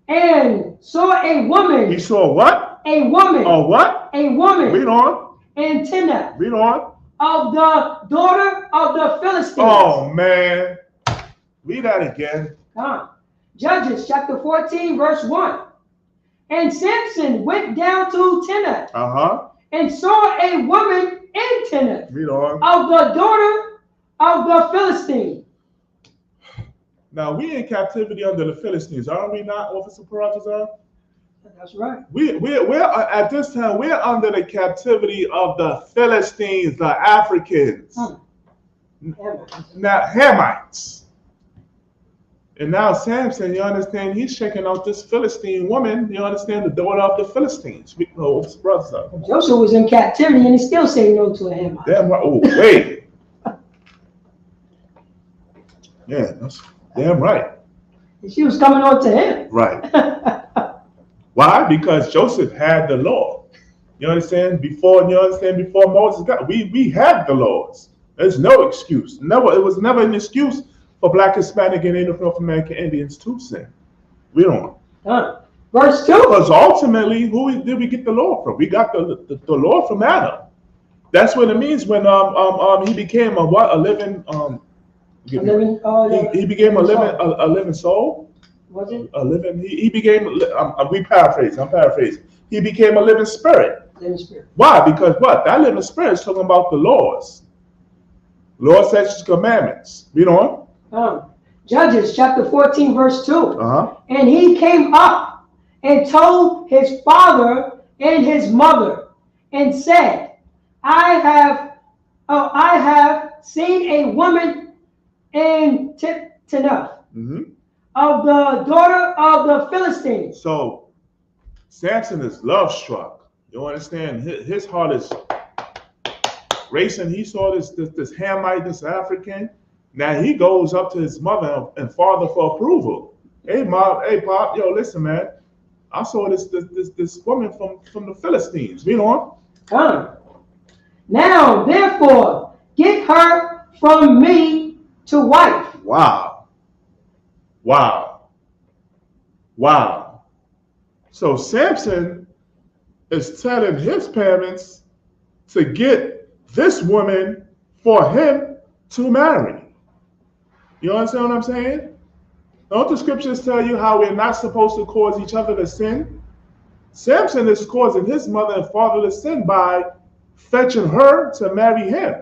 And saw a woman. He saw what? A woman. Oh, what? A woman. Read on. In Timnath. Read on. Of the daughter of the Philistines. Oh, man. Read that again. Judges chapter 14, verse 1. And Samson went down to Timnath. And saw a woman in Timnath. Read on. Of the daughter of the Philistines. Now, we in captivity under the Philistines, aren't we not, Officer Paratazar? That's right. We're at this time, we're under the captivity of the Philistines, the Africans. Now, Hamites. And now Samson, you understand, he's checking out this Philistine woman, you understand, the daughter of the Philistines. Joseph was in captivity and he still said no to a Hamite. Damn right. Oh, wait. Yeah, that's damn right. And she was coming on to him. Right. Why? Because Joseph had the law. You understand? Before Moses got, we had the laws. There's no excuse. Never. It was never an excuse for Black, Hispanic, and Native North American Indians to sin. We don't. Verse 2. Because ultimately, who did we get the law from? We got the law from Adam. That's what it means when he became a living he became a living soul. Was it? A living. He became. I'm paraphrasing. He became a living spirit. Living spirit. Why? Because what? That living spirit is talking about the laws. Lord statutes, commandments. Read on. Judges chapter 14, verse 2. And And he came up and told his father and his mother and said, I have I have seen a woman in Tanakh of the daughter of the Philistines. So Samson is love struck. You understand? His heart is racing. He saw this Hamite, this African. Now he goes up to his mother and father for approval. Hey mom, hey pop, yo, listen, man. I saw this woman from the Philistines. Read on. Come. Now, therefore, get her from me to wife. Wow. So Samson is telling his parents to get this woman for him to marry. You understand what I'm saying? Don't the scriptures tell you how we're not supposed to cause each other to sin? Samson is causing his mother and father to sin by fetching her to marry him.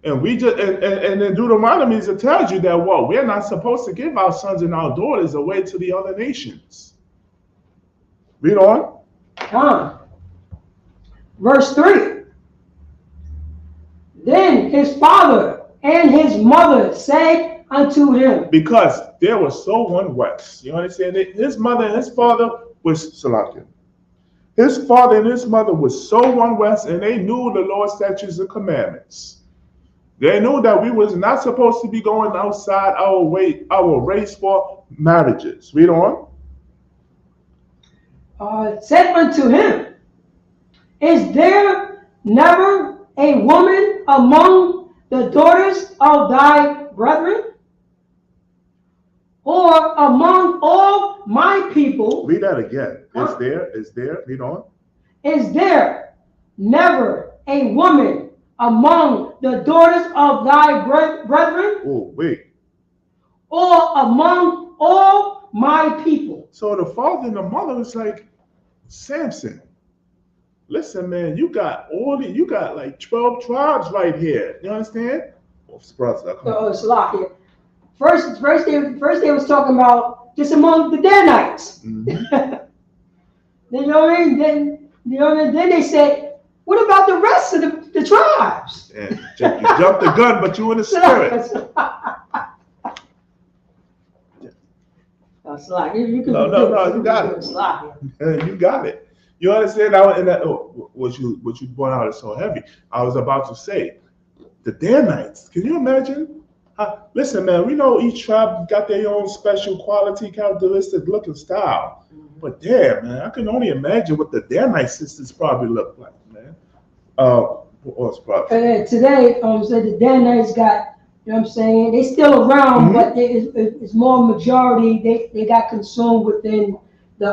And we just and in Deuteronomy it tells you that what we're not supposed to give our sons and our daughters away to the other nations. Read on. Verse 3. Then his father and his mother said unto him. Because they were so unwest. You understand? His mother and his father was Salakia. His father and his mother was so unwest, and they knew the Lord's statutes and commandments. They knew that we was not supposed to be going outside our race for marriages. Read on. Said unto him, is there never a woman among the daughters of thy brethren? Or among all my people? Read that again. Is there, read on. Is there never a woman among the daughters of thy brethren? Oh, wait. Or among all my people? So the father and the mother was like, Samson, listen, man, you got like 12 tribes right here. You understand? It's locked here. First they was talking about just among the Danites. Then you know what I mean? Then they said, what about the rest of the tribes? Yeah, you jumped the gun, but you in the spirit. No, you got it. You got it. You understand now? And that what you brought out is so heavy. I was about to say, the Danites. Can you imagine? Listen, man, we know each tribe got their own special quality, characteristic, look and style. But damn, man, I can only imagine what the Danite sisters probably look like, man. Today, so the Danites got, you know what I'm saying, they still around, but it's more majority. They got consumed within the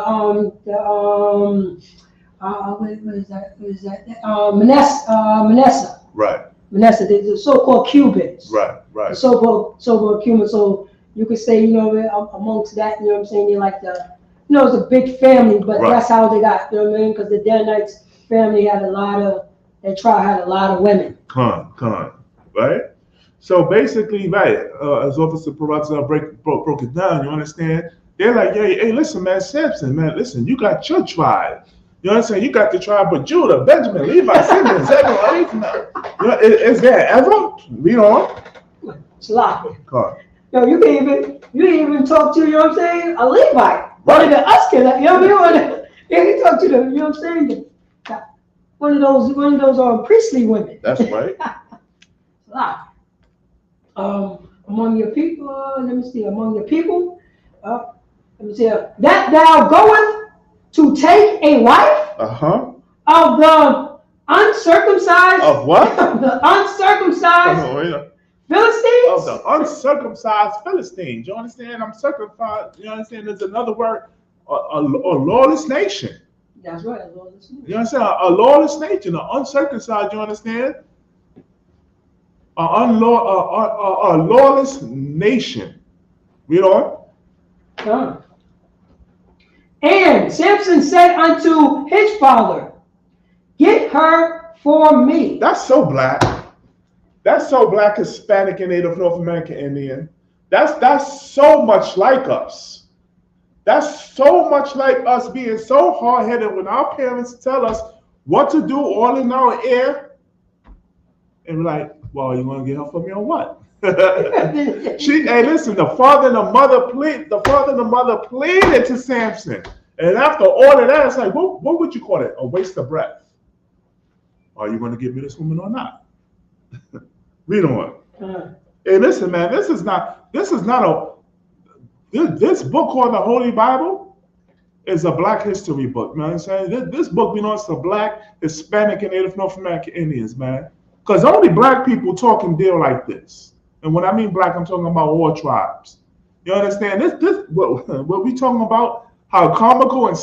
Manasseh. Right. Manasseh, the so-called Cubans. Right. The so-called Cubans. So you could say, you know, amongst that, you know what I'm saying, they're like the, you know, it's a big family, but that's how they got, you know what I mean? Because the Danites family had their tribe had a lot of women. Right? So basically, right, as Officer Parazza broke it down, you understand? They're like, hey, listen, man, Samson, man, listen, you got your tribe. You know what I'm saying? You got the tribe of Judah, Benjamin, Levi, Simeon, Zebulun. You know, is there ever? Read on. It's a lot. Yo, you can even talk to, you know what I'm saying, a Levite. One of the Uskin, you know what I mean? You can talk to them, you know what I'm saying? One of those priestly women. That's right. It's a lot. Among your people, let me see, let me see, that thou goest to take a wife of the uncircumcised. Of what? The uncircumcised Philistines? Of the uncircumcised Philistines. You understand? I'm circumcised. You understand? There's another word, a lawless nation. That's right, a lawless nation. You understand? A lawless nation, an uncircumcised, you understand? A lawless nation. Read on. And Samson said unto his father, get her for me. That's so black. That's so black, Hispanic, and Native North American Indian. That's so much like us. That's so much like us being so hard-headed when our parents tell us what to do all in our ear. And we're like, well, you want to get her for me or what? Hey, listen, the father and the mother pleaded to Samson. And after all of that, it's like, what would you call it? A waste of breath. Are you going to give me this woman or not? Read on. Hey, listen, man, this book called the Holy Bible is a Black history book, man. I'm saying this book belongs to Black, Hispanic, and Native North American Indians, man. Because only Black people talk and deal like this. And when I mean Black, I'm talking about all tribes. You understand? What we talking about? How comical and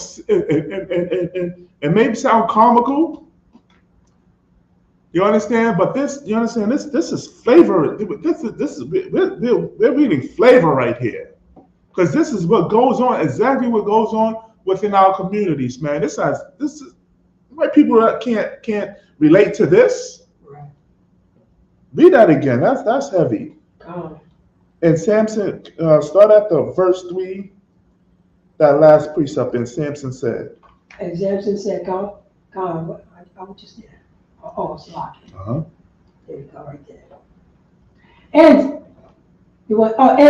maybe sound comical. You understand? But this is flavor. We're reading flavor right here, because this is what goes on. Exactly what goes on within our communities, man. This is why people that can't relate to this. Right. Read that again. That's heavy. And Samson, start at the verse 3. That last precept. And Samson said. And Samson said, "Come, I was just there." Oh, it's locked. There you go, right there. And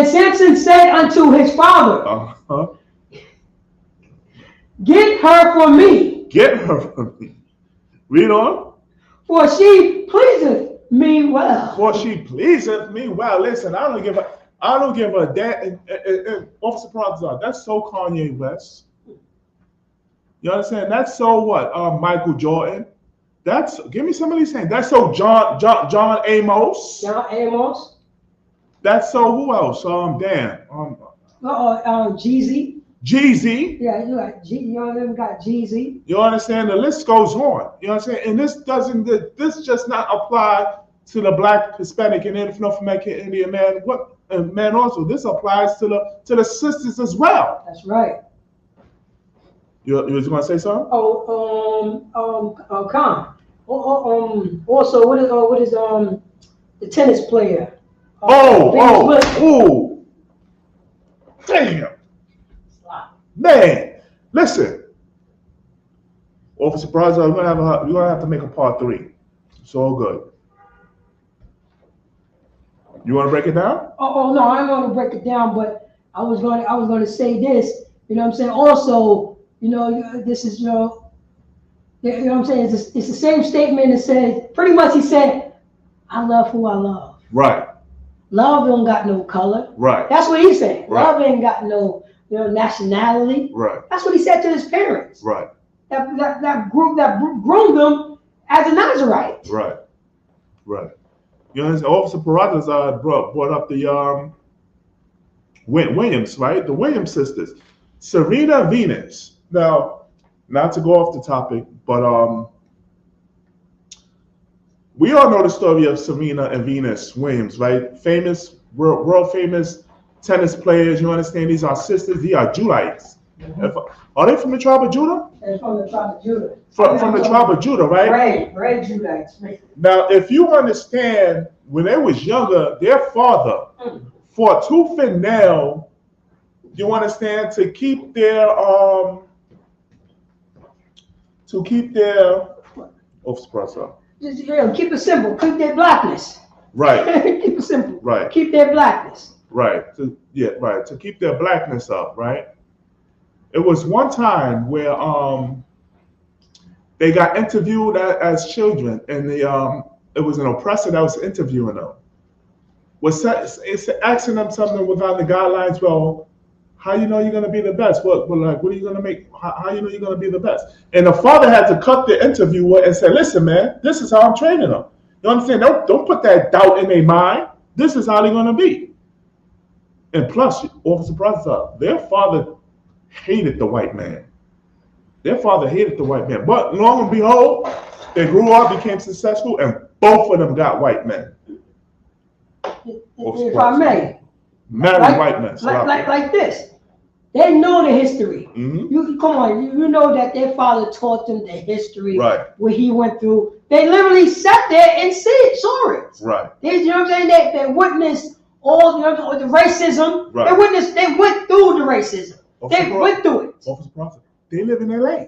Samson said unto his father, "Get her for me." Get her for me. Read on. For she pleaseth me well. For she pleaseth me well. Listen, I don't give a damn. And Officer Prozar, that's so Kanye West. You understand? That's so what? Michael Jordan. Give me some of these things. That's so John Amos. John Amos. That's so who else? Jeezy. Jeezy. Yeah, you got Jeezy. You understand? The list goes on. You understand? And this just not apply to the Black, Hispanic, and Native North American Indian man. Man also. This applies to the sisters as well. That's right. You was going to say something? Khan. Also, what is the tennis player? Damn. Man, listen. Officer Prozar, we're gonna have to make a part 3. It's all good. You want to break it down? No, I'm going to break it down, but I was going to say this. You know what I'm saying? Also, this is you know what I'm saying? It's the same statement that says, pretty much he said, "I love who I love." Right. Love don't got no color. Right. That's what he's saying. Right. Love ain't got no nationality. Right. That's what he said to his parents. Right. That group that groomed them as a Nazarite. Right. Right. You know, Officer Prozar brought up the Williams, right? The Williams sisters, Serena and Venus. Now, not to go off the topic, but we all know the story of Serena and Venus Williams, right? Famous, world famous tennis players. You understand? These are sisters. These are Judites. Mm-hmm. Are they from the tribe of Judah? They're from the tribe of Judah. From the tribe of Judah, right? Right, Judites. Now, if you understand, when they was younger, their father fought tooth and nail. You understand, to keep their Officer Prozar. Keep it simple. Keep their blackness. Right. Keep it simple. Right. Keep their blackness. Right. To keep their blackness up, right? It was one time where they got interviewed as children, and it was an oppressor that was interviewing them. Was asking them something without the guidelines. Well, how you know you're gonna be the best? What are you gonna make? How you know you're gonna be the best? And the father had to cut the interviewer and say, "Listen, man, this is how I'm training them. You understand? Don't put that doubt in their mind. This is how they're gonna be." And plus, Officer Prozar, their father hated the white man. Their father hated the white man. But long and behold, they grew up, became successful, and both of them got white men. If I may. Married white men. Like this. They know the history. Mm-hmm. You know that their father taught them the history, right, what he went through. They literally sat there and saw it. Right. You know what I'm saying? They witnessed all the racism. Right. They went through the racism. They went through it. Officer Prozar, they live in LA.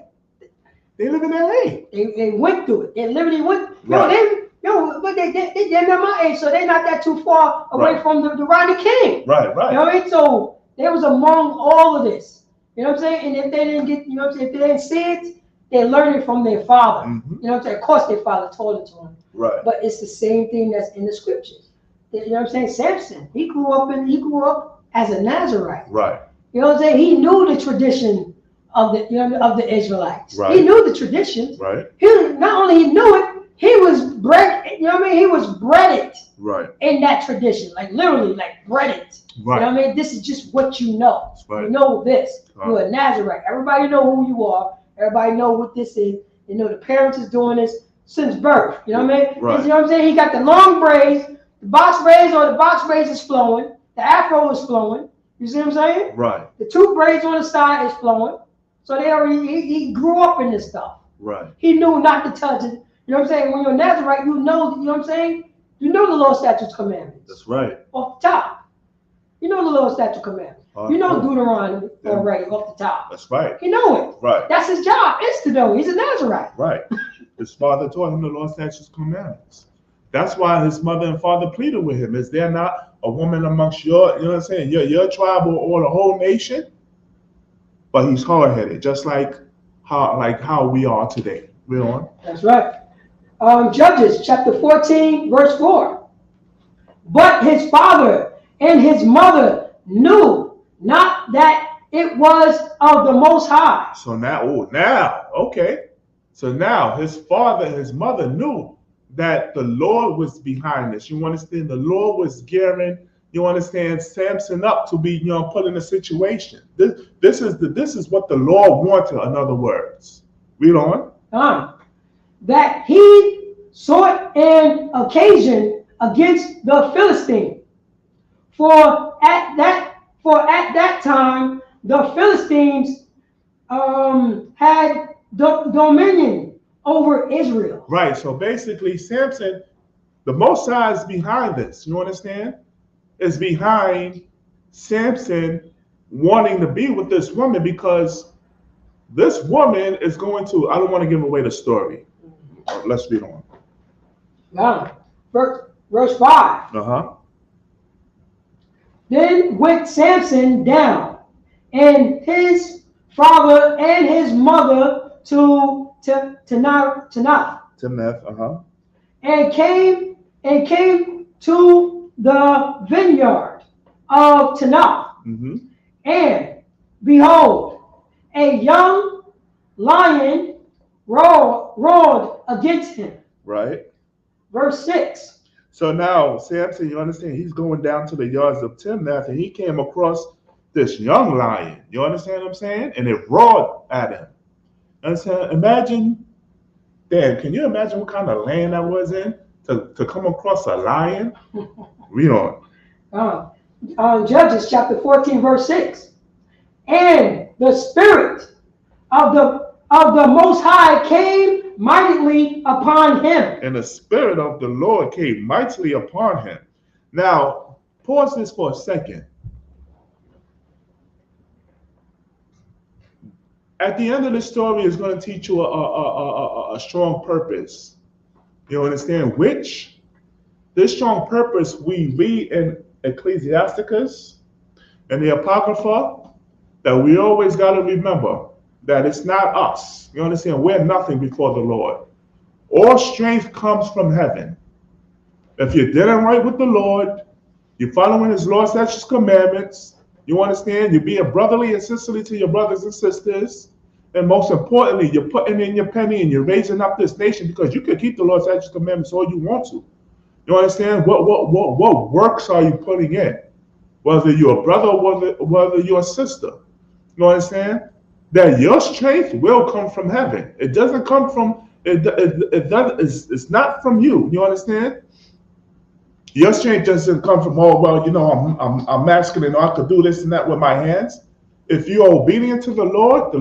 They live in LA. They went through it. They literally went. Right. but they're not my age, so they're not that too far away Right. from the Rodney King. Right, You right. know what I mean? So they was among all of this. You know what I'm saying? And if they didn't get, you know what I'm saying, if they didn't see it, they learned it from their father. Mhm. You know what I'm saying? Of course their father taught it to them. Right. But it's the same thing that's in the scriptures. You know what I'm saying? Samson, he grew up as a Nazarite. Right. You know what I'm saying? He knew the tradition of the Israelites. Right. He knew the traditions. Right. He not only he knew it, he was bred. You know what I mean? He was bred Right. in that tradition, like literally, like bred it. You know Right. what I mean? This is just what you know. Right. You know this. Right. You're a Nazarite. Everybody know who you are. Everybody know what this is. You know the parents is doing this since birth. You know what I mean? Right. And you know what I'm saying? He got the long braids, the box braids is flowing, the afro is flowing. You see what I'm saying? Right. The two braids on the side is flowing. So he grew up in this stuff. Right. He knew not to touch it. You know what I'm saying? When you're a Nazarite, you know what I'm saying? You know the law, statutes, commandments. That's right. Off the top. You know the law, statutes, commandments. You know Deuteronomy already off the top. That's right. He know it. Right. That's his job, is to know. He's a Nazarite. Right. His father taught him the law, statutes, commandments. That's why his mother and father pleaded with him. Is there not a woman amongst your, you know what I'm saying, your tribe or the whole nation? But he's hard-headed, just like how we are today. Read on. That's right. Judges chapter 14, verse 4. But his father and his mother knew not that it was of the Most High. So okay. So now his father and his mother knew that the Lord was behind this. You understand? The Lord was gearing, you understand, Samson up to be, put in a situation. This is what the Lord wanted, in other words. Read on. That he sought an occasion against the Philistine. For at that time the Philistines had dominion over Israel. Right. So basically, Samson, the Most High is behind this. You understand? Is behind Samson wanting to be with this woman because this woman is going to. I don't want to give away the story. Let's read on. Now, verse 5. Then went Samson down, and his father and his mother to Timnath, and came to the vineyard of Timnath, and behold, a young lion roared against him. Right. Verse 6. So now Samson, you understand, he's going down to the yards of Timnath, and he came across this young lion. You understand what I'm saying? And it roared at him. And so imagine, Dan, can you imagine what kind of land that was in to come across a lion? Read on. Judges chapter 14, verse 6. And the spirit of the Most High came mightily upon him. And the spirit of the Lord came mightily upon him. Now, pause this for a second. At the end of the story, it's going to teach you a strong purpose. You understand? Which, this strong purpose we read in Ecclesiasticus and the Apocrypha, that we always got to remember that it's not us. You understand? We're nothing before the Lord. All strength comes from heaven. If you're dead and right with the Lord, you're following his law, statutes, commandments, you understand? You're being brotherly and sisterly to your brothers and sisters. And most importantly, you're putting in your penny and you're raising up this nation because you can keep the law, statutes, commandments all you want to. You understand? What works are you putting in? Whether you're a brother or whether you're a sister. You understand? That your strength will come from heaven. It doesn't come from, it's not from you. You understand? Your strength doesn't come from, I'm masculine, or I could do this and that with my hands. If you are obedient to the Lord,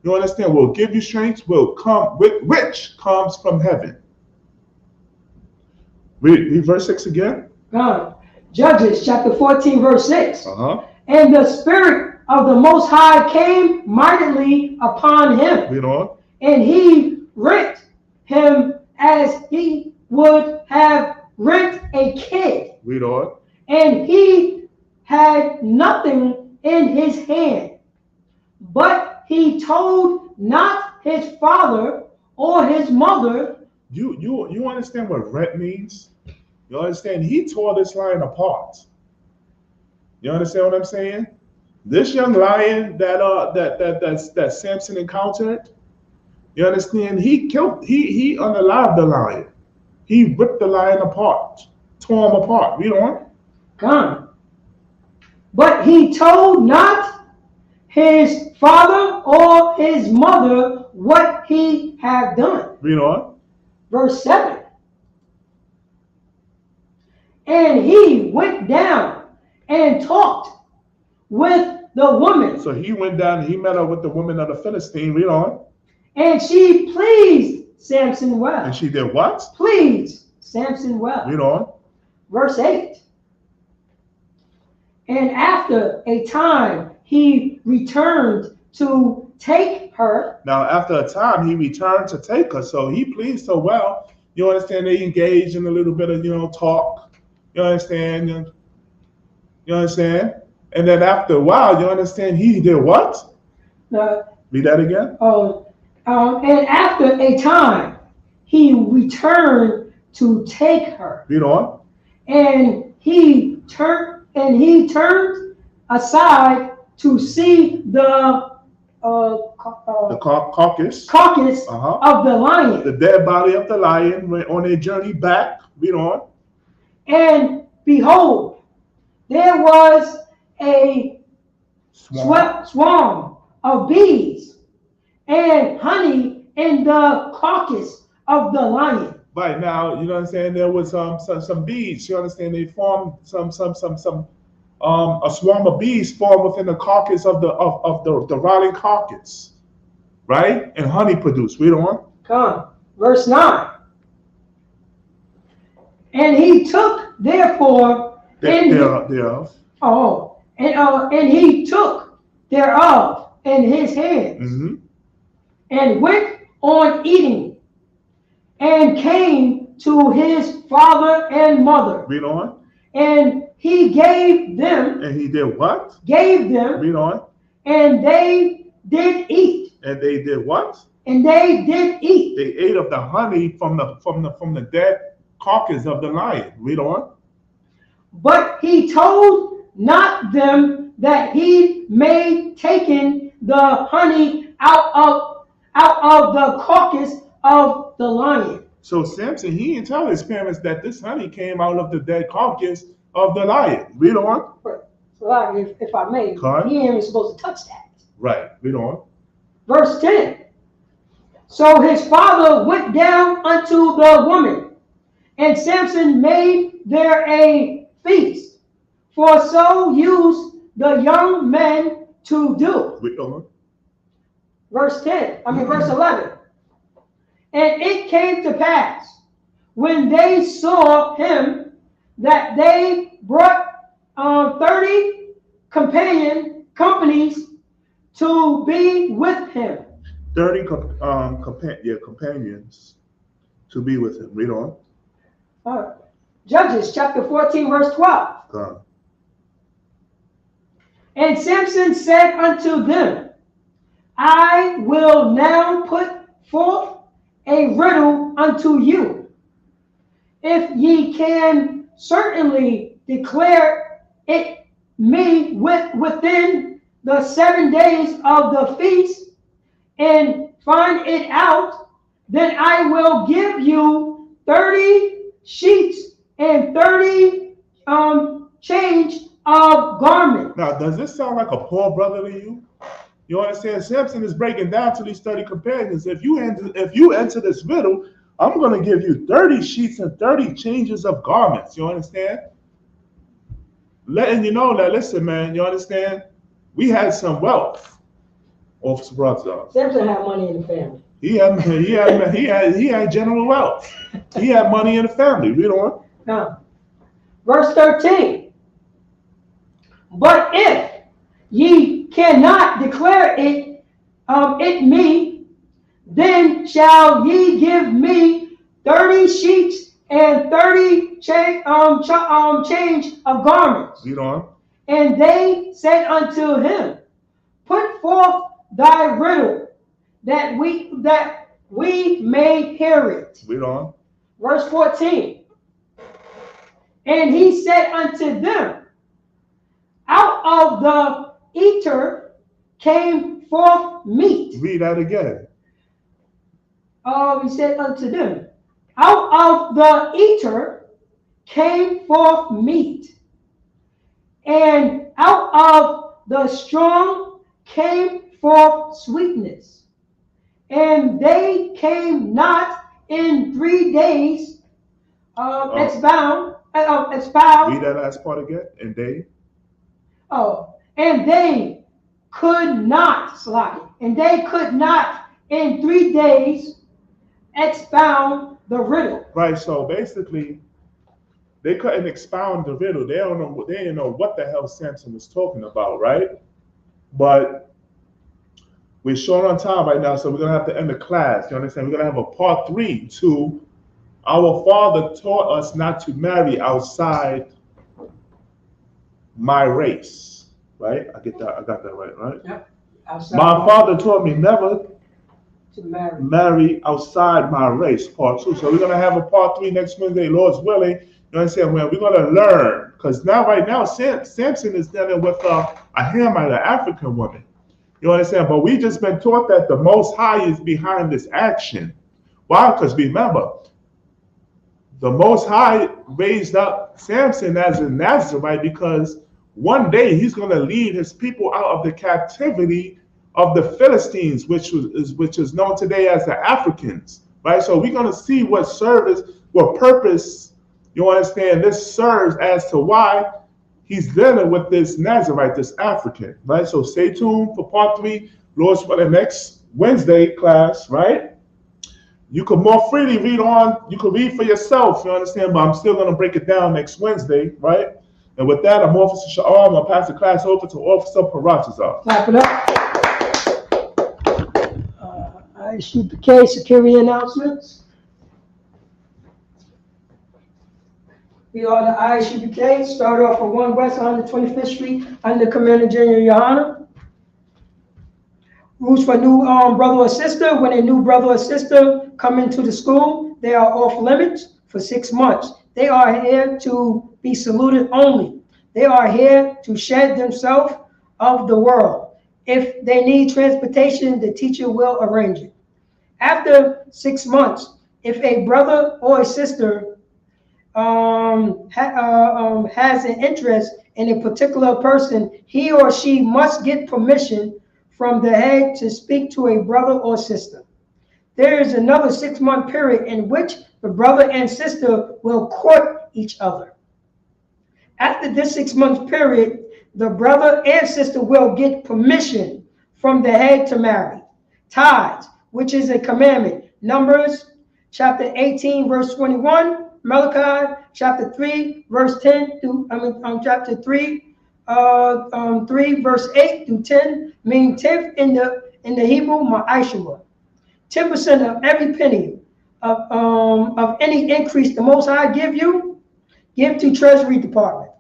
you understand, will give you strength, will come, which comes from heaven. Read verse 6 again. Judges chapter 14, verse 6. And the spirit of the Most High came mightily upon him. Read on. And he rent him as he would have rent a kid, Read on. and he had nothing in his hand. But he told not his father or his mother. You understand what rent means? You understand? He tore this lion apart. You understand what I'm saying? This young lion that Samson encountered, you understand? He unalived the lion. He ripped the lion apart, tore him apart. Read on. Gone. But he told not his father or his mother what he had done. Read on. Verse 7. And he went down and talked with the woman. So he went down and he met up with the woman of the Philistine. Read on. And she pleased Samson well. And she did what? Pleased Samson well. Read on. Verse 8. And after a time he returned to take her. Now, after a time, he returned to take her. So he pleased her well. You understand? They engaged in a little bit of, talk. You understand? You understand? And then after a while, you understand, he did what? Read that again. And after a time, he returned to take her. Read on. And he turned aside to see the carcass of the lion. The dead body of the lion went on their journey back. Read on. And behold, there was a swarm of bees and honey in the carcass of the lion. Right now, you know what I'm saying? There was some bees. You understand? They formed a swarm of bees formed within the carcass of the rotting carcass, right? And honey produced. Read on. Come, verse 9. And he took therefore and he took thereof in his hands, and went on eating, and came to his father and mother. Read on. And he gave them. And he did what? Gave them. Read on. And they did eat. And they did what? And they did eat. They ate of the honey from the dead carcass of the lion. Read on. But he told not them that he made taken the honey out of the carcass of the lion. So Samson, he didn't tell his parents that this honey came out of the dead carcass of the lion. Read on. So if I may, he ain't even supposed to touch that. Right. Read on. Verse 10. So his father went down unto the woman, and Samson made there a feast, for so used the young men to do. Read on. Verse 11. And it came to pass, when they saw him, that they brought 30 companies to be with him. 30 companions to be with him. Read on. Judges chapter 14, verse 12. And Samson said unto them, I will now put forth a riddle unto you. If ye can certainly declare it me within the 7 days of the feast, and find it out, then I will give you 30 sheets and 30 change of garment. Now, does this sound like a poor brother to you? You understand? Samson is breaking down to these 30 companions. If you enter this riddle, I'm going to give you 30 sheets and 30 changes of garments. You understand? Letting you know that, listen, man, you understand? We had some wealth. Officer Broadside. Samson had money in the family. He had general wealth. He had money in the family. Read on. Now, verse 13. But if ye cannot declare it me, then shall ye give me 30 sheets and 30 change of garments. Read on. And they said unto him, put forth thy riddle, that we may hear it. Read on. Verse 14. And he said unto them, out of the eater came forth meat. Read that again. He said unto them, out of the eater came forth meat, and out of the strong came forth sweetness. And they came not in 3 days expound. Read that last part again. And they. And they could not slide. And they could not in 3 days expound the riddle. Right. So basically, they couldn't expound the riddle. They didn't know what the hell Samson was talking about, right? But we're short on time right now, so we're gonna have to end the class. You understand? We're gonna have a part 3 to our father taught us not to marry outside my race. Right? I got that right? Yep. My father taught me never to marry outside my race, part 2. So we're gonna have a part 3 next Wednesday, Lord's willing. You understand? Well, we're gonna learn, because right now Samson is dealing with a Hamite, an African woman. You understand? But we just been taught that the Most High is behind this action. Why? Because remember, the Most High raised up Samson as a Nazarite because one day he's going to lead his people out of the captivity of the Philistines, which is known today as the Africans, right? So we're going to see what purpose, you understand, this serves as to why he's dealing with this Nazarite, this African, right? So stay tuned for part 3, Lord's for the next Wednesday class, right? You can more freely read on, you can read for yourself, you understand, but I'm still going to break it down next Wednesday, right? And with that, I'm Officer Sha'ar. I'm going to pass the class over to Officer Paratazar. Clap it up. ISUPK security announcements. We are the ISUPK. Start off at 1 West 125th Street under Commander General Yohana. Rules for new brother or sister. When a new brother or sister come into the school, they are off limits for 6 months. They are here to be saluted only. They are here to shed themselves of the world. If they need transportation, the teacher will arrange it. After 6 months, if a brother or a sister has an interest in a particular person, he or she must get permission from the head to speak to a brother or sister. There is another 6-month period in which the brother and sister will court each other. After this 6-month period, the brother and sister will get permission from the head to marry. Tithes, which is a commandment. Numbers chapter 18, verse 21. Malachi chapter 3, verse 10 through, chapter 3, 3, verse 8 through 10, mean 10th in the Hebrew, ma'ashua. 10% of every penny of any increase the Most High give you, give to Treasury Department.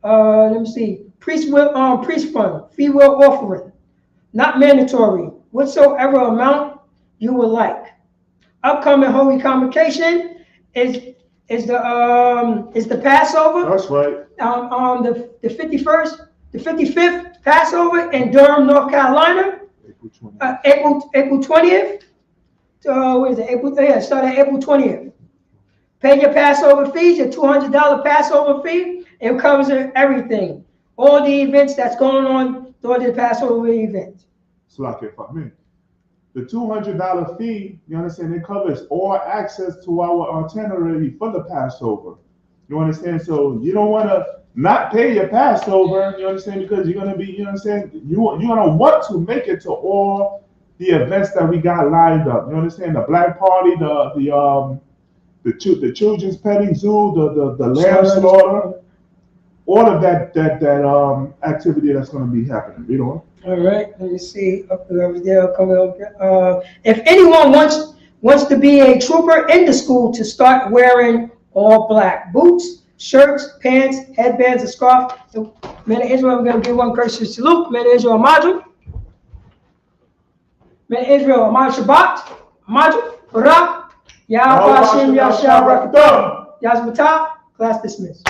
Let me see. Priest fund, fee will offering, not mandatory. Whatsoever amount you would like. Upcoming Holy Convocation is the Passover. That's right. The 51st, the 55th Passover in Durham, North Carolina. April 20th. What is it? Start at April 20th. Pay your Passover fees, your $200 Passover fee. It covers everything. All the events that's going on during the Passover event. So like if I mean, the $200 fee, you understand, it covers all access to our itinerary for the Passover. You understand? So you don't want to not pay your Passover, you understand, because you're going to be, you understand, you're going to want to make it to all the events that we got lined up. You understand? The Black Party, the Children's Petting Zoo, the lamb slaughter, all of that activity that's going to be happening. Read on. All right, let me see. Up there, coming up. If anyone wants wants to be a trooper in the school to start wearing all black boots, shirts, pants, headbands, and scarf. So, men of Israel, we're going to give one courteous salute. Men of Israel, Amaju. Men of Israel, Amad Shabbat. Amaju. Barak. Yahweh Hashem Yashar Rakatam. Yazmatah. Class dismissed.